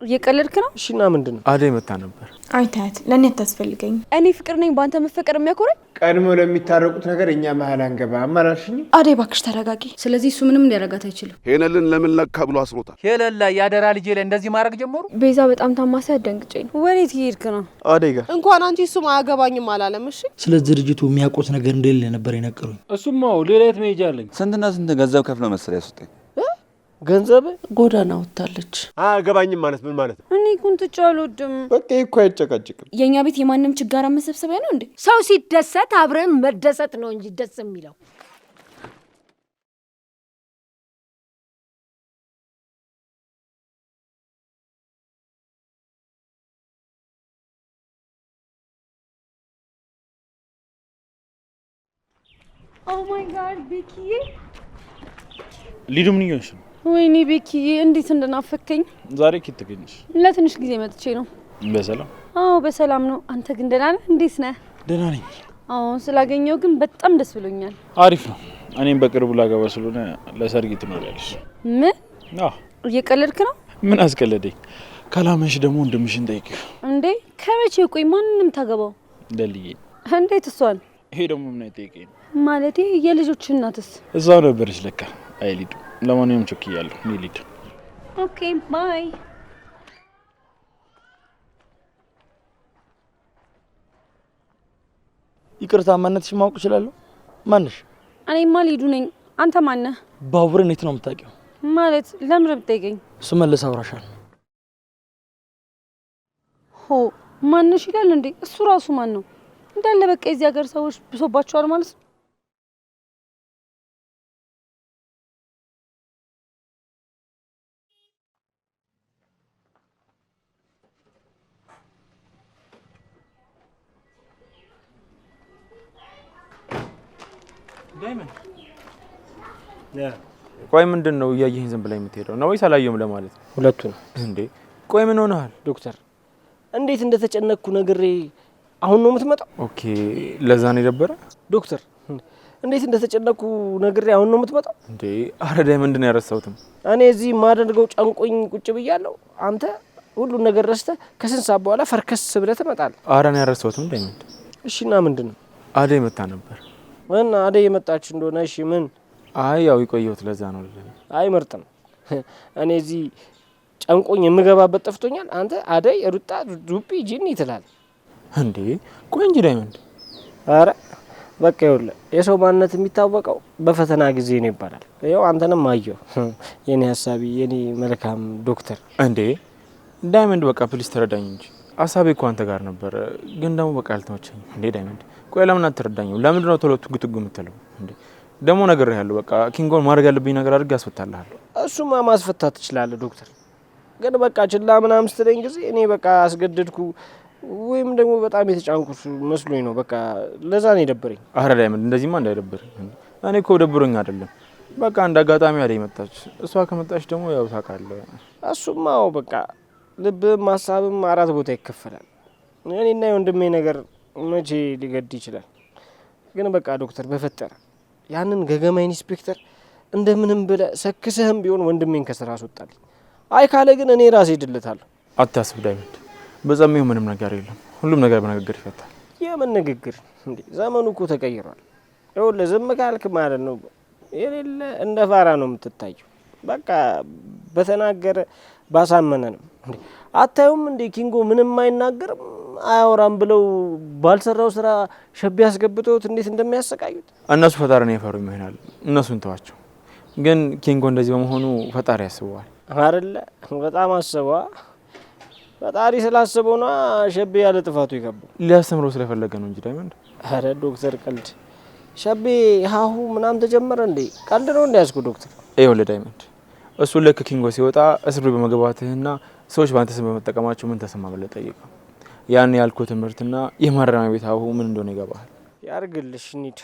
እየቀለድክ ነው? እሺና ምንድነው? አደይ መታ ነበር። አይታት ለኔ ተስፈልገኝ። እኔ ፍቅር ነኝ ባንተ መፈቀር የሚያኮረኝ? ቀድሞ ለሚታረቁት ነገር እኛ መሃል አንገባ አማራሽኝ። አደይ ባክሽ ተረጋጊ። ስለዚህ እሱ ምንም ሊያረጋት አይችልም። ሄነልን ለምን ለካ ብሎ አስሮታል። ሄለላ ያደራ ልጄ ላይ እንደዚህ ማድረግ ጀመሩ። ቤዛ በጣም ታማሳ ያደንግጨኝ። ወዴት ይሄድክ ነው? አደይ ጋር እንኳን አንቺ እሱም አያገባኝም አላለም። እሺ ስለዚህ ድርጅቱ የሚያውቁት ነገር እንደሌለ ነበር የነገሩኝ። እሱማው ሌላ የት መሄጃ አለኝ። ስንትና ስንት ገንዘብ ከፍለ መሰለ ያስወጣኝ። ገንዘብ ጎዳና ወጣለች። አያገባኝም ማለት ምን ማለት ነው? እኔ ኩንትጫ አልወድም። በቃ እኮ አይጨቃጭቅም። የኛ ቤት የማንም ችጋራ መሰብሰቢያ ነው እንዴ? ሰው ሲደሰት አብረን መደሰት ነው እንጂ ደስ የሚለው። ኦ ማይ ጋድ ቤኪዬ፣ ሊዱ ምን ይሆንሽ? ወይኔ ቤኪዬ እንዴት እንደናፈከኝ። ዛሬ ኪት ተገኘሽ? ለትንሽ ጊዜ መጥቼ ነው። በሰላም? አዎ በሰላም ነው። አንተ ግን ደህና ነህ? እንዴት ነህ? ደህና ነኝ። አዎ ስላገኘው ግን በጣም ደስ ብሎኛል። አሪፍ ነው። እኔም በቅርቡ ላገባ ስለሆነ ለሰርግ ትኖሪያለሽ። ምን? አዎ። እየቀለድክ ነው? ምን አስቀለደኝ? ካላመንሽ ደግሞ እንደምሽን ጠይቂው። እንዴ ከመቼ? ቆይ ማንንም ታገባው? ደልዬ። እንዴት እሷን? ይሄ ደግሞ ምን አይጠይቀኝ? ማለቴ የልጆች እናትስ? እዛው ነበረች ለካ። አይ ሊዱ፣ ለማንኛውም ቸኩያለሁ። እኔ ሊዱ። ኦኬ ባይ። ይቅርታ ማንነትሽን ማወቅ እችላለሁ? ማንሽ? እኔማ ሊዱ ነኝ። አንተ ማን ነህ? ባቡርን የት ነው የምታውቂው? ማለት ለምን ብትጠይቀኝ? ስመለስ አውራሻለሁ። ሆ ማንሽ ይላል እንዴ? እሱ ራሱ ማን ነው? እንዳለ በቃ የዚህ ሀገር ሰዎች ብሶባቸዋል ማለት ነው። ዳይመንድ ቆይ ምንድነው እያየኸኝ ዝም ብለህ የምትሄደው ነው ወይስ አላየሁም ለማለት? ሁለቱን። እንዴ ቆይ ምን ሆነሃል? ዶክተር እንዴት እንደተጨነቅኩ ነግሬ አሁን ነው የምትመጣው? ኦኬ ለዛ ነው የደበረ? ዶክተር እንዴት እንደተጨነቅኩ ነግሬ አሁን ነው የምትመጣው? እንዴ አረ ዳይመንድ ነው ያረሳሁትም። እኔ እዚህ ማደርገው ጨንቆኝ ቁጭ ብያለሁ። አንተ ሁሉ ነገር ረስተህ ከስንት ሰዓት በኋላ ፈርከስ ብለህ ትመጣለህ። አረ ነው ያረሳሁትም ዳይመንድ። እሺና ምንድነው? አደይ መታ ነበር። ምን አደይ የመጣች እንደሆነ? እሺ ምን? አይ ያው ይቆየሁት ለዛ ነው ለኔ። አይ መርጥም። እኔ እዚህ ጨንቆኝ የምገባበት ጠፍቶኛል። አንተ አደይ ሩጣ ዱፒ ጂኒ ትላለህ እንዴ? ቆይ እንጂ ዳይመንድ። አረ በቃ ይኸውልህ የሰው ማንነት የሚታወቀው በፈተና ጊዜ ነው ይባላል። ይኸው አንተንም አየሁ። የኔ ሀሳቢ የኔ መልካም ዶክተር። እንዴ ዳይመንድ በቃ ፕሊስ ተረዳኝ እንጂ ሀሳቤ እኮ አንተ ጋር ነበር፣ ግን ደግሞ በቃ አልተመቸኝም። እንዴ ዳይመንድ ቆይ ለምን አትረዳኝም? ለምንድን ነው ቶሎ ትጉትጉ የምትለው? እንዴ ደግሞ ነግሬሃለሁ። በቃ ኪንጎን ማድረግ ያለብኝ ነገር አድርጌ አስፈታልሃለሁ። እሱማ ማስፈታት ትችላለህ ዶክተር። ግን በቃ ችላ ምናምን ስትለኝ ጊዜ እኔ በቃ አስገደድኩ ወይም ደግሞ በጣም የተጫንኩት መስሎኝ ነው። በቃ ለዛ ነው የደበረኝ። አረ ዳይመንድ እንደዚህማ እንዳይደብርህ። እኔ እኮ ደብሮኝ አይደለም፣ በቃ እንደ አጋጣሚ አደይ መጣች። እሷ ከመጣች ደግሞ ያው ታውቃለህ። እሱማ በቃ ልብም ሀሳብም አራት ቦታ ይከፈላል። እኔና የወንድሜ ነገር መቼ ሊገድ ይችላል? ግን በቃ ዶክተር በፈጠረ ያንን ገገማ ኢንስፔክተር እንደምንም ብለህ ሰክሰህም ቢሆን ወንድሜን ከስራ አስወጣልኝ። አይ ካለ ግን እኔ ራሴ እድልታለሁ። አታስብ ዳይመንድ፣ በዛሜው ምንም ነገር የለም። ሁሉም ነገር በንግግር ይፈታል። የምን ንግግር እንዴ? ዘመኑ እኮ ተቀይሯል። ይኸውልህ ዝም ካልክ ማለት ነው የሌለ እንደ ፋራ ነው የምትታየው። በቃ በተናገረ ባሳመነ ነው እንዴ? አታዩም እንዴ ኪንጎ ምንም አይናገርም አያወራም ብለው ባልሰራው ስራ ሸብ ያስገብተውት እንዴት እንደሚያሰቃዩት። እነሱ ፈጣሪን አይፈሩ ይሆናል፣ እነሱን ተዋቸው። ግን ኪንጎ እንደዚህ በመሆኑ ፈጣሪ ያስበዋል አይደለ? በጣም አስበዋ። ፈጣሪ ስላስበው ነው ሸቤ ያለ ጥፋቱ ይገባው። ሊያስተምረው ስለፈለገ ነው እንጂ ዳይመንድ። አረ ዶክተር ቀልድ ሸቤ ሀሁ ምናምን ተጀመረ እንዴ? ቀልድ ነው እንዴ ያስኩ ዶክተር? ይኸውልህ ዳይመንድ፣ እሱ ልክ ኪንጎ ሲወጣ እስር ቤት በመግባትህና ሰዎች በአንተ ስም በመጠቀማቸው ምን ተሰማ ብለህ ጠይቀው። ያን ያልኩህ ትምህርትና የማረሚያ ቤት ሀሁ ምን እንደሆነ ይገባሃል። ያርግልሽ እንሂድ።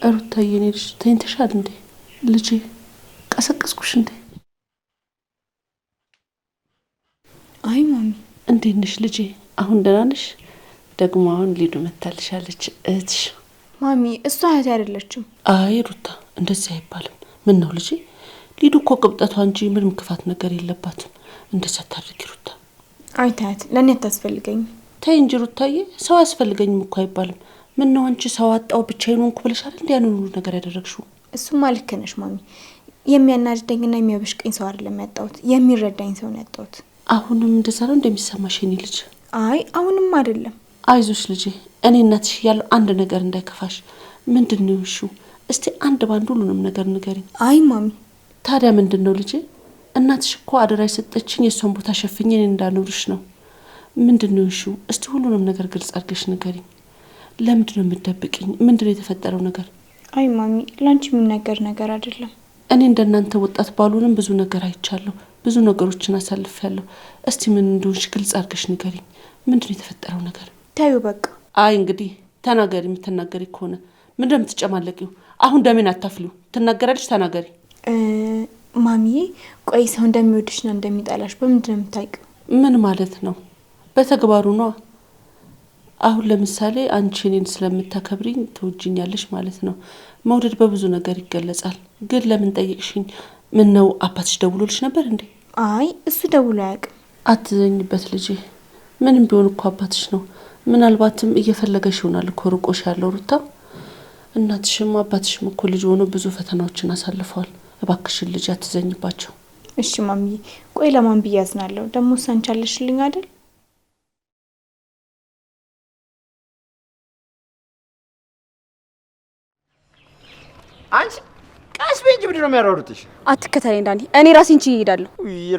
ሩታዬ የኔ ልጅ ተኝተሻል እንዴ? ልጄ ቀሰቀስኩሽ እንዴ? አይ ማሚ። እንዴት ነሽ ልጄ? አሁን ደህና ነሽ? ደግሞ አሁን ሊዱ መታልሻለች እህትሽ። ማሚ እሷ እህቴ አይደለችም። አይ ሩታ እንደዚህ አይባልም። ምን ነው ልጄ? ሊዱ እኮ ቅብጠቷ እንጂ ምንም ክፋት ነገር የለባትም። እንደዛ ታድርጊ ሩታ። አይ ታያት፣ ለእኔ አታስፈልገኝም። ተይ እንጂ ሩታዬ፣ ሰው አያስፈልገኝም እኮ አይባልም። ምን ነው አንቺ ሰው አጣው ብቻዬን ሆንኩ ብለሻል እንዴ? ያንን ሁሉ ነገር ያደረግሽው? እሱማ ልክ ነሽ ማሚ። የሚያናድደኝና የሚያበሽቀኝ ሰው አይደለም ያጣሁት፣ የሚረዳኝ ሰው ነው ያጣሁት። አሁንም እንደዛ ነው እንደሚሰማሽ የኔ ልጅ? አይ አሁንም አይደለም። አይዞሽ ልጄ፣ እኔ እናትሽ ያለው አንድ ነገር እንዳይከፋሽ። ምንድነው እሹ? እስቲ አንድ ባንድ ሁሉንም ነገር ንገሪኝ። አይ ማሚ። ታዲያ ምንድነው ልጄ? እናትሽ እኮ አደራ የሰጠችኝ የሷን ቦታ ሸፍኜ እኔ እንዳኖርሽ ነው። ምንድነው እሹ? እስቲ ሁሉንም ነገር ግልጽ አድርገሽ ንገሪኝ። ለምንድነው የምትደብቂኝ? ምንድነው የተፈጠረው ነገር? አይ ማሚ፣ ላንቺ የሚነገር ነገር አይደለም። እኔ እንደናንተ ወጣት ባሉንም ብዙ ነገር አይቻለሁ፣ ብዙ ነገሮችን አሳልፌያለሁ። እስቲ ምን እንደሆንሽ ግልጽ አድርገሽ ንገሪኝ። ምንድነው የተፈጠረው ነገር? ታዩ በቃ። አይ እንግዲህ ተናገሪ። የምትናገሪ ከሆነ ምንድነው የምትጨማለቂው? አሁን ደሜን አታፍሊው። ትናገራለሽ፣ ተናገሪ። ማሚዬ፣ ቆይ ሰው እንደሚወድሽና እንደሚጠላሽ በምንድነው የምታውቂው? ምን ማለት ነው? በተግባሩ ነው። አሁን ለምሳሌ አንቺ እኔን ስለምታከብሪኝ ትወጂኛለሽ ማለት ነው። መውደድ በብዙ ነገር ይገለጻል። ግን ለምን ጠይቅሽኝ? ምን ነው አባትሽ ደውሎልሽ ነበር እንዴ? አይ እሱ ደውሎ አያውቅም። አትዘኝበት ልጄ። ምንም ቢሆን እኮ አባትሽ ነው። ምናልባትም እየፈለገሽ ይሆናል እኮ ርቆሽ ያለው ሩታ። እናትሽም አባትሽም እኮ ልጅ ሆኖ ብዙ ፈተናዎችን አሳልፈዋል። እባክሽን ልጅ አትዘኝባቸው። እሺ ማሚዬ። ቆይ ለማን ብዬ አዝናለሁ? ደግሞ ሳንቻለሽልኝ አይደል? አንቺ ቀስ በእንጂ ምንድን ነው የሚያሯሩጥሽ? አትከተለኝ ዳኒ፣ እኔ ራሴን ችዬ እሄዳለሁ።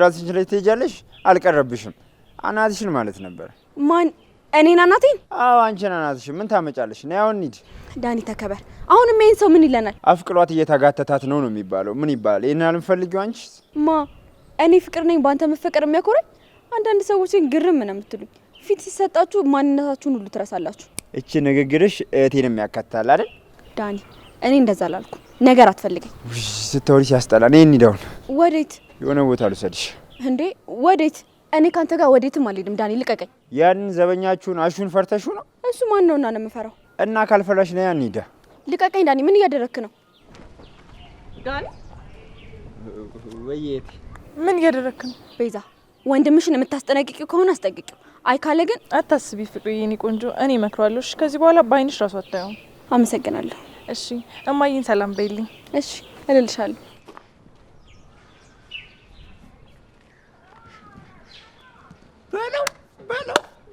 ራስሽን ችለሽ ትሄጃለሽ? አልቀረብሽም። አናትሽን ማለት ነበር። ማን? እኔን አናቴን? አዎ አንቺን አናትሽን። ምን ታመጫለሽ? ነይ አሁን እንሂድ። ዳኒ ተከበር። አሁንም ይሄን ሰው ምን ይለናል? አፍቅሏት እየተጋተታት ነው የሚባለው። ምን ይባላል? ይሄን አልፈልጊው። አንቺ ማ? እኔ ፍቅር ነኝ በአንተ መፈቀር የሚያኮረኝ? አንዳንድ ሰዎችን ግርም ነው የምትሉኝ። ፊት ሲሰጣችሁ ማንነታችሁን ሁሉ ትረሳላችሁ። እቺ ንግግርሽ እህቴን የሚያካትታል አይደል? ዳኒ እኔ እንደዛ አላልኩ። ነገር አትፈልገኝ። ስትወሪ ሲያስጠላ። ነይ እንሂድ አሁን። ወዴት? የሆነ ቦታ ልውሰድሽ። እንዴ ወዴት? እኔ ካንተ ጋር ወዴትም አልሄድም ዳኒ፣ ልቀቀኝ። ያንን ዘበኛችሁን አሹን ፈርተሹ ነው? እሱ ማን ነውና ነው የምፈራው? እና ካልፈራሽ ነይ እንሂድ። ልቀቀኝ ዳኒ። ምን እያደረክ ነው? ዳኒ ወይዬ ምን እያደረክ ነው? ቤዛ ወንድምሽን የምታስጠነቅቂው ከሆነ አስጠንቅቂው። አይ ካለ ግን አታስቢ ፍቅርዬ፣ የኔ ቆንጆ እኔ እመክራለሁ። ከዚህ በኋላ በአይንሽ ራሱ አታየውም። አመሰግናለሁ። እሺ እማዬን ሰላም በይልኝ። እሺ እልልሻለሁ።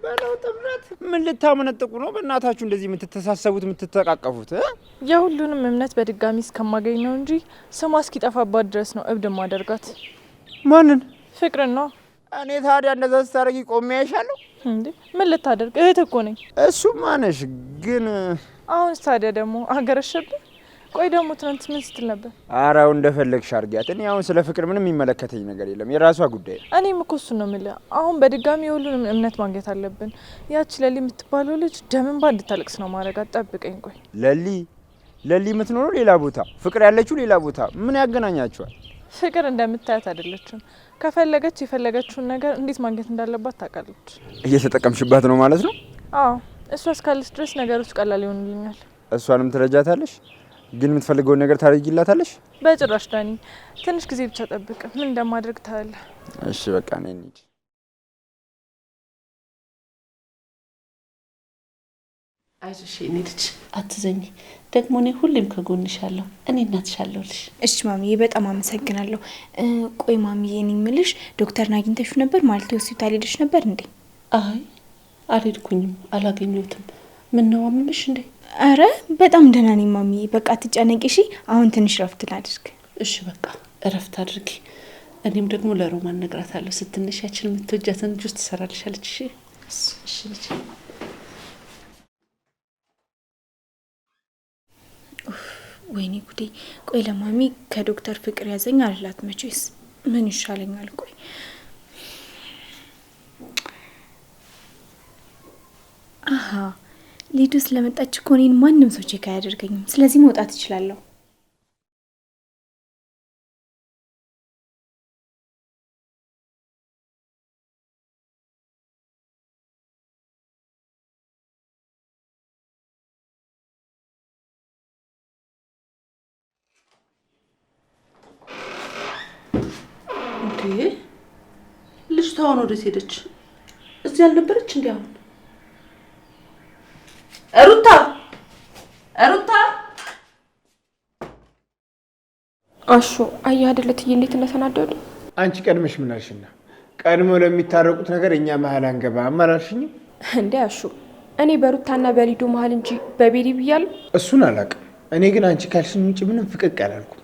በለው ጥምረት። ምን ልታመነጥቁ ነው? በእናታችሁ እንደዚህ የምትተሳሰቡት የምትተቃቀፉት? የሁሉንም እምነት በድጋሚ እስከማገኝ ነው እንጂ ስሟ እስኪጠፋባት ድረስ ነው እብድ ማደርጋት። ማንን? ፍቅርን ነው። እኔ ታዲያ እንደዛ ስታደርጊ ቆሜ ያይሻለሁ እንዴ? ምን ልታደርግ? እህት እኮ ነኝ። እሱማ ነሽ፣ ግን አሁን ታዲያ ደግሞ አገረሸብኝ። ቆይ ደግሞ ትናንት ምን ስትል ነበር? አራው እንደፈለግሽ አድርጊያት። እኔ አሁን ስለ ፍቅር ምንም የሚመለከተኝ ነገር የለም፣ የራሷ ጉዳይ። እኔም እኮ እሱን ነው የምልህ። አሁን በድጋሚ የሁሉንም እምነት ማግኘት አለብን። ያቺ ለሊ የምትባለው ልጅ ደምን ባ እንድታለቅስ ነው ማድረጋት። ጠብቀኝ። ቆይ ለሊ የምትኖረው ሌላ ቦታ፣ ፍቅር ያለችው ሌላ ቦታ። ምን ያገናኛቸዋል? ፍቅር እንደምታያት አይደለችም። ከፈለገች የፈለገችውን ነገር እንዴት ማግኘት እንዳለባት ታውቃለች። እየተጠቀምሽባት ነው ማለት ነው? አዎ፣ እሷ እስካለች ድረስ ነገሮች ቀላል ይሆኑልኛል። እሷንም ትረጃታለሽ፣ ግን የምትፈልገውን ነገር ታደርጊላታለሽ? በጭራሽ ዳኒ፣ ትንሽ ጊዜ ብቻ ጠብቅ። ምን እንደማድረግ ታያለህ። እሺ በቃ ነኝ እንሂድ። አይዞሽ የኔ ልጅ አትዘኝ። ደግሞ እኔ ሁሌም ከጎንሻለሁ። እኔ እናትሻለሁልሽ። እሺ ማሚዬ፣ በጣም አመሰግናለሁ። ቆይ ማሚዬ፣ እኔ የምልሽ ዶክተርን አግኝተሽ ነበር? ማለት ሆስፒታል ሄደሽ ነበር እንዴ? አይ አልሄድኩኝም፣ አላገኘሁትም። ምን ነው አመመሽ እንዴ? አረ በጣም ደህና ነኝ ማሚዬ። በቃ አትጨነቂ እሺ። አሁን ትንሽ ረፍት ላድርግ። እሺ በቃ እረፍት አድርጊ። እኔም ደግሞ ለሮማን እነግራታለሁ። ስትነሽ ያችን የምትወጃትን ጁስ ትሰራልሻለች። እሺ እሺ ልጅ። ወይኔ ጉዴ። ቆይ ለማሚ ከዶክተር ፍቅር ያዘኝ አልላት። መቼስ ምን ይሻለኛል? ቆይ አሃ ሊዱ ስለመጣች እኮ እኔን ማንም ሰው ቼክ አያደርገኝም። ስለዚህ መውጣት እችላለሁ። ልጅቷ አሁን ወዴት ሄደች? እዚህ አልነበረች እንዴ? አሁን ሩታ ሩታ አሹ አያ አይደለ ትዬ እንዴት እንደተናደዱ። አንቺ ቀድመሽ ምን አልሽና? ቀድሞ ለሚታረቁት ነገር እኛ መሀል አንገባም አላልሽኝም እንዴ? አሹ እኔ በሩታና በሊዱ መሀል እንጂ በቤሪ ብያለሁ። እሱን አላውቅም። እኔ ግን አንቺ ካልሽኝ ውጭ ምንም ፍቅቅ አላልኩም።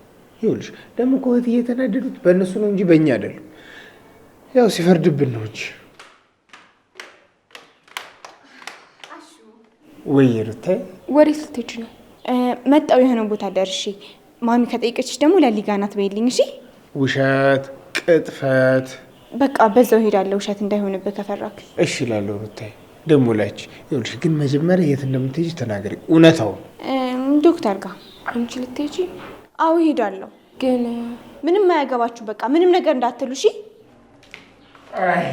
ይኸውልሽ ደግሞ ኮት እየተናደዱት በእነሱ ነው እንጂ በእኛ አይደለም። ያው ሲፈርድብን ነው እንጂ። ወይ ሩታይ ወዴት ልትሄጂ ነው? መጣው የሆነ ቦታ ደርሼ ማሚ ከጠየቀችሽ ደግሞ ለሊጋ ናት በይልኝ። እሺ ውሸት ቅጥፈት በቃ በዛው ሄዳለሁ። ውሸት እንዳይሆንብህ ከፈራክ። እሺ እላለሁ ሩታይ። ደግሞ ላች ይኸውልሽ ግን መጀመሪያ የት እንደምትሄጂ ተናገሪ እውነታው። ዶክተር ጋር። አንቺ ልትሄጂ? አዎ ሄዳለሁ። ግን ምንም አያገባችሁ። በቃ ምንም ነገር እንዳትሉ እሺ። አይ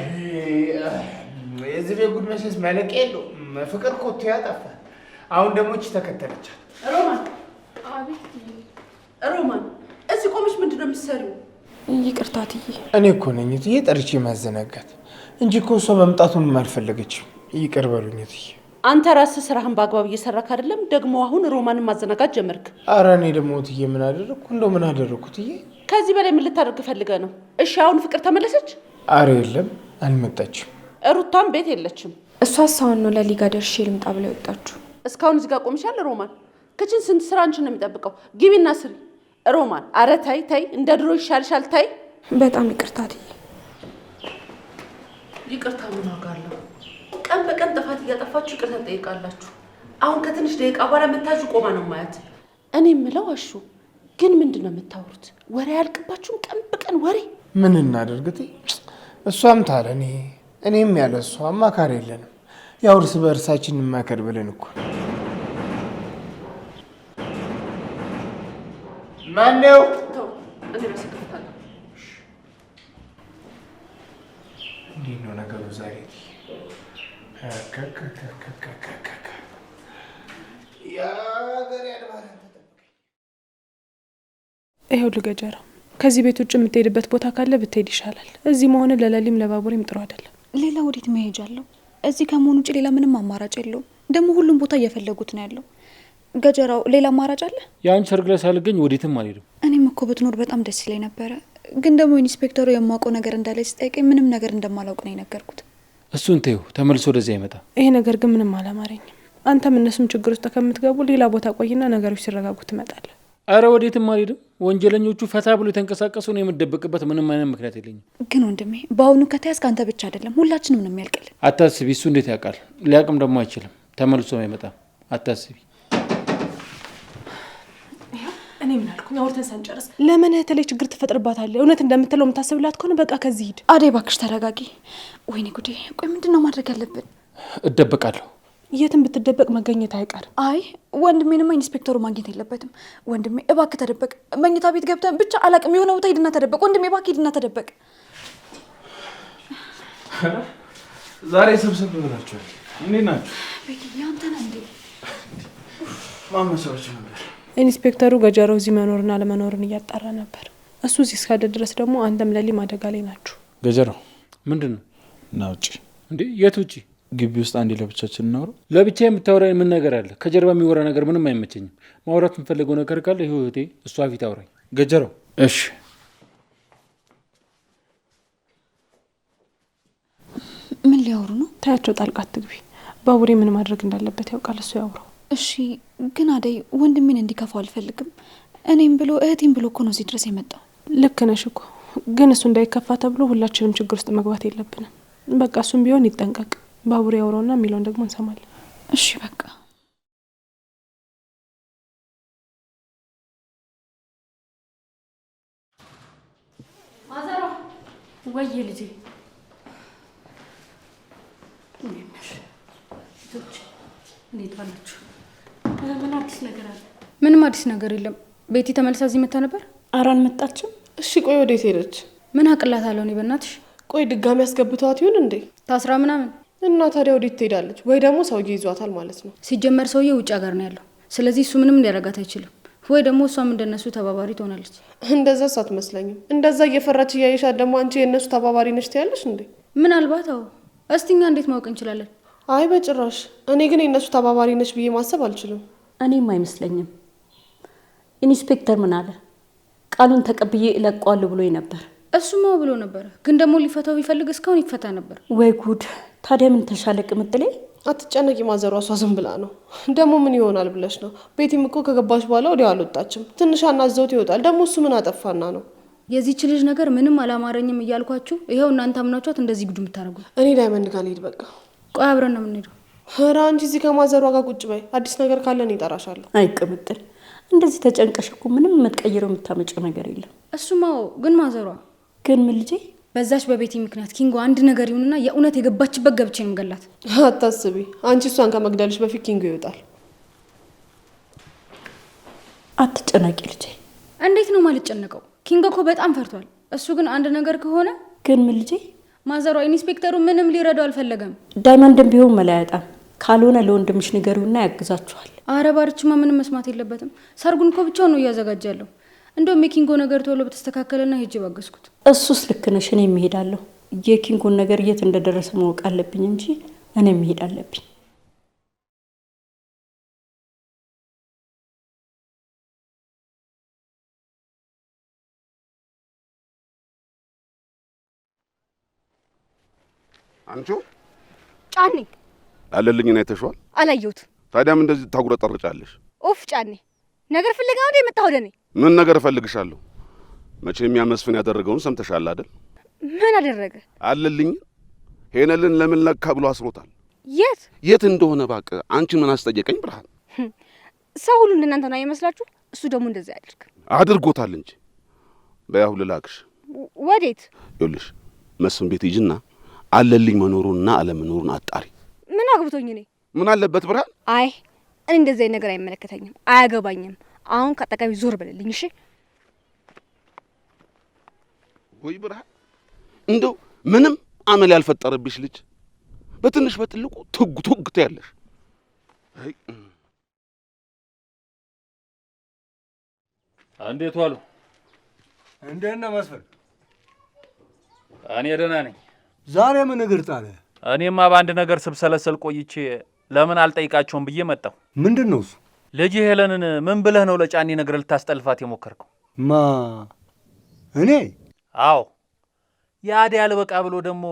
የዚህ ጉድ መቼስ ማለቂያ የለውም። ፍቅር ኮቴ ያጠፋል። አሁን ደግሞ እቺ ተከተለቻት። ሮማን አቤት። ሮማን እዚህ ቆመሽ ምንድን ነው የምትሰሪው? ይቅርታ ትዬ። እኔ እኮ ነኝ እትዬ ጠርቼ ማዘናጋት እንጂ እኮ እሷ መምጣቱን አልፈለገችም። ይቅር በሉኝ እትዬ። አንተ ራስህ ስራህን በአግባብ እየሰራክ አይደለም። ደግሞ አሁን ሮማንን ማዘናጋት ጀመርክ። ኧረ እኔ ደግሞ እትዬ ምን አደረግኩ? እንደው ምን አደረግኩ እትዬ? ከዚህ በላይ ምን ልታደርግ ፈልገህ ነው? እሺ አሁን ፍቅር ተመለሰች? ኧረ የለም አልመጣችም። ሩታም ቤት የለችም። እሷ ሳውን ነው ለሊጋ ደርሼ ልምጣ ብላ ወጣችሁ። እስካሁን እዚህ ጋር ቆምሻል። ሮማን ክችን ስንት ስራ አንቺን ነው የሚጠብቀው? ግቢና ስሪ። ሮማን አረ ታይ ታይ፣ እንደ ድሮ ይሻልሻል። ታይ። በጣም ይቅርታ ትዬ። ይቅርታ ምን አውቃለሁ? ቀን በቀን ጥፋት እያጠፋችሁ ይቅርታ ትጠይቃላችሁ። አሁን ከትንሽ ደቂቃ በኋላ መታጁ ቆማ ነው ማያት። እኔ የምለው አሹ ግን ምንድን ነው የምታወሩት? ወሬ አያልቅባችሁም? ቀን በቀን ወሬ። ምን እናደርግት? እሷም ታለ እኔም ያለ እሷ አማካሪ የለንም። ያው እርስ በእርሳችን እንማከር ብለን እኮ ማነው? እኔ በስክታለሁ። እንዴት ነው ነገሩ ዛሬ? ይኸውልህ ገጀራ፣ ከዚህ ቤት ውጭ የምትሄድበት ቦታ ካለ ብትሄድ ይሻላል። እዚህ መሆን ለለሊም ለባቡሬም ጥሩ አይደለም። ሌላ ወዴት መሄጃ አለው? እዚህ ከመሆኑ ውጭ ሌላ ምንም አማራጭ የለውም። ደግሞ ሁሉም ቦታ እየፈለጉት ነው ያለው። ገጀራው ሌላ አማራጭ አለ? የአንቺ ሰርግ ላይ ሳልገኝ ወዴትም አልሄድም። እኔም እኮ ብትኖር በጣም ደስ ይለኝ ነበረ። ግን ደግሞ ኢንስፔክተሩ የማውቀው ነገር እንዳለ ሲጠይቀኝ ምንም ነገር እንደማላውቅ ነው የነገርኩት። እሱን ተይው፣ ተመልሶ ወደዚያ ይመጣ። ይሄ ነገር ግን ምንም አላማረኝም። አንተም እነሱም ችግር ውስጥ ከምትገቡ ሌላ ቦታ ቆይና ነገሮች ሲረጋጉ ትመጣለህ። አረ ወዴትም አልሄድም። ወንጀለኞቹ ፈታ ብሎ የተንቀሳቀሱ ነው። የምደበቅበት ምንም አይነት ምክንያት የለኝም። ግን ወንድሜ በአሁኑ ከተያዝክ አንተ ብቻ አይደለም ሁላችንም ነው የሚያልቅልን። አታስቢ። እሱ እንዴት ያውቃል? ሊያቅም ደግሞ አይችልም። ተመልሶ አይመጣም። አታስቢ። እኔ ምን አልኩኝ? አውርተን ሳንጨርስ ለምን እህት ላይ ችግር ትፈጥርባታለህ? እውነት እንደምትለው የምታስብላት ከሆነ በቃ ከዚህ ሂድ። አደይ እባክሽ ተረጋጊ። ወይኔ ጉዴ! ቆይ ምንድን ነው ማድረግ ያለብን? እደበቃለሁ። የትም ብትደበቅ መገኘት አይቀርም። አይ ወንድሜንማ ኢንስፔክተሩ ማግኘት የለበትም። ወንድሜ እባክህ ተደበቅ። መኝታ ቤት ገብተን ብቻ አላቅም፣ የሆነ ቦታ ሂድና ተደበቅ። ወንድሜ እባክህ ሂድና ተደበቅ። ዛሬ ሰብሰብ ብላችኋል። እንዴት ናችሁ? ቤኪ አንተ ነህ እንዴ? ማመሳዎች ነበር። ኢንስፔክተሩ ገጀራው እዚህ መኖርና አለመኖርን እያጣራ ነበር። እሱ እዚህ እስካለ ድረስ ደግሞ አንተም ለሊም አደጋ ላይ ናችሁ። ገጀራው ምንድን ነው? ና ውጭ። እንዴ የት ውጭ? ግቢ ውስጥ አንዴ ለብቻችን እናውራ። ለብቻ የምታወራኝ ምን ነገር አለ? ከጀርባ የሚወራ ነገር ምንም አይመቸኝም። ማውራት የምፈልገው ነገር ካለ ይኸው እህቴ እሷ ፊት አውራኝ። ገጀራው እሺ። ምን ሊያወሩ ነው? ታያቸው፣ ጣልቃ አትግቢ። ባቡሬ ምን ማድረግ እንዳለበት ያውቃል፣ እሱ ያውራው። እሺ ግን አደይ ወንድሜን እንዲከፋው አልፈልግም። እኔም ብሎ እህቴም ብሎ እኮ ነው እዚህ ድረስ የመጣው። ልክ ነሽ እኮ፣ ግን እሱ እንዳይከፋ ተብሎ ሁላችንም ችግር ውስጥ መግባት የለብንም። በቃ እሱም ቢሆን ይጠንቀቅ። ባቡሬ ያውራውና የሚለውን ደግሞ እንሰማለን። እሺ በቃ ማዘሯ ወይ ልጄ እንዴት ዋላችሁ? ምን አዲስ ነገር አለ? ምንም አዲስ ነገር የለም። ቤቲ ተመልሳ እዚህ መታ ነበር? ኧረ አልመጣችም። እሺ ቆይ ወዴት ሄደች? ምን አቅላታለሁ እኔ በእናትሽ። ቆይ ድጋሚ ያስገብተዋት ይሆን እንዴ? ታስራ ምናምን እና ታዲያ ወዴት ትሄዳለች? ወይ ደግሞ ሰውዬ ይዟታል ማለት ነው። ሲጀመር ሰውዬ ውጭ ሀገር ነው ያለው። ስለዚህ እሱ ምንም ሊያረጋት አይችልም። ወይ ደግሞ እሷም እንደነሱ ተባባሪ ትሆናለች። እንደዛስ አትመስለኝም። እንደዛ እየፈራች እያየሻት ደግሞ አንቺ የእነሱ ተባባሪ ነሽ ትያለሽ እንዴ? ምናልባት አዎ። እስቲኛ እንዴት ማወቅ እንችላለን? አይ በጭራሽ። እኔ ግን የእነሱ ተባባሪ ነሽ ብዬ ማሰብ አልችልም። እኔም አይመስለኝም። ኢንስፔክተር ምን አለ? ቃሉን ተቀብዬ እለቀዋለሁ ብሎ ነበር። እሱማ ብሎ ነበር፣ ግን ደግሞ ሊፈታው ቢፈልግ እስካሁን ይፈታ ነበር። ወይ ጉድ! ታዲያ ምን ተሻለ ቅምጥሌ? አትጨነቂ ማዘሯ፣ እሷ ዝም ብላ ነው። ደግሞ ምን ይሆናል ብለሽ ነው? ቤቲም እኮ ከገባች በኋላ ወዲያው አልወጣችም። ትንሽ አናዘውት ይወጣል። ደግሞ እሱ ምን አጠፋና ነው? የዚህች ልጅ ነገር ምንም አላማረኝም እያልኳችሁ ይሄው እናንተ አምናችኋት እንደዚህ ጉድ የምታረጉ። እኔ ዳይመንድ ጋር ልሂድ በቃ። ቆይ አብረን ነው የምንሄደው። ኧረ አንቺ እዚህ ከማዘሯ ጋር ቁጭ በይ። አዲስ ነገር ካለ እኔ እጠራሻለሁ። አይ ቅምጥል፣ እንደዚህ ተጨንቀሽ እኮ ምንም የምትቀይረው የምታመጪው ነገር የለም። እሱማ ግን ማዘሯ ግን ምን ልጄ፣ በዛች በቤቲ ምክንያት ኪንጎ አንድ ነገር ይሁንና የእውነት የገባችበት ገብቼ ነው ገላት። አታስቢ አንቺ፣ እሷን ከመግደልሽ በፊት ኪንጎ ይወጣል። አትጨነቂ ልጄ። እንዴት ነው ማልጨነቀው? ኪንጎ እኮ በጣም ፈርቷል። እሱ ግን አንድ ነገር ከሆነ ግን ምን ልጄ፣ ማዘሯ ኢንስፔክተሩ ምንም ሊረዳው አልፈለገም። ዳይመንድም ቢሆን መላያጣም ካልሆነ ለወንድምሽ ንገሪውና ያግዛችኋል። አረ ባርችማ ምንም መስማት የለበትም። ሰርጉን እኮ ብቻው ነው እያዘጋጀ ያለው። እንደውም የኪንጎ ነገር ቶሎ በተስተካከለና ሄጄ ባገዝኩት። እሱስ ልክ ነሽ። እኔም እሄዳለሁ። የኪንጎን ነገር የት እንደደረሰ ማወቅ አለብኝ እንጂ እኔም መሄድ አለብኝ። አንቺ ጫኔ አለልኝና አይተሽዋል? አላየሁትም። ታዲያም እንደዚህ ታጉረጠርጫለሽ? ኡፍ ጫኔ፣ ነገር ፍለጋ ነው የመጣው ወደ እኔ? ምን ነገር እፈልግሻለሁ? መቼም ያ መስፍን ያደረገውን ሰምተሻል አይደል? ምን አደረገ? አለልኝ ሄነልን ለምን ለካ ብሎ አስሮታል። የት እንደሆነ ባቀ። አንቺን ምን አስጠየቀኝ? ብርሃን ሰው ሁሉ እንደናንተ ነው አይመስላችሁ? እሱ ደግሞ እንደዛ ያድርግ። አድርጎታል እንጂ በያው ልላክሽ። ወዴት? ይኸውልሽ መስፍን ቤት ሂጂና አለልኝ መኖሩንና አለመኖሩን አጣሪ። ምን አግብቶኝ እኔ? ምን አለበት ብርሃን? አይ እኔ እንደዚህ ነገር አይመለከተኝም፣ አያገባኝም። አሁን ከአጠገቤ ዞር በልልኝ እሺ? ወይ ብርሃን፣ እንደው ምንም አመል ያልፈጠረብሽ ልጅ በትንሽ በትልቁ ትጉ ትያለሽ። አይ እንዴት ዋሉ? እንዴት ነህ መስፍን? እኔ ደህና ነኝ። ዛሬ ምን እግር ጣለ? እኔማ በአንድ ነገር ስብሰለሰል ቆይቼ ለምን አልጠይቃቸውም ብዬ መጣሁ። ምንድን ነው እሱ? ልጅ ሄለንን ምን ብለህ ነው ለጫኔ ነገር ልታስጠልፋት የሞከርከው? ማ እኔ? አዎ ያደ ያልበቃ ብሎ ደግሞ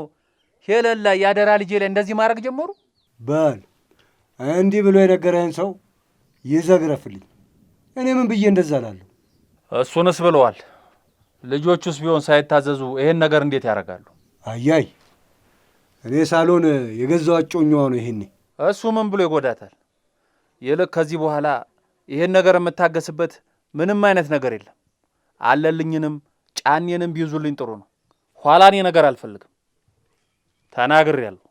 ሄለን ላይ ያደራ ልጄ ላይ እንደዚህ ማድረግ ጀመሩ። በል እንዲህ ብሎ የነገረህን ሰው ይዘግረፍልኝ። እኔ ምን ብዬ እንደዛ እላለሁ? እሱንስ ብለዋል። ልጆቹስ ቢሆን ሳይታዘዙ ይሄን ነገር እንዴት ያደርጋሉ? አያይ እኔ ሳሎን የገዛው እጮኛዋ ነው ይሄኔ። እሱ ምን ብሎ ይጎዳታል? ይልቅ ከዚህ በኋላ ይሄን ነገር የምታገስበት ምንም አይነት ነገር የለም። አለልኝንም ጫኔንም ቢይዙልኝ ጥሩ ነው። ኋላ እኔ ነገር አልፈልግም። ተናግሬያለሁ።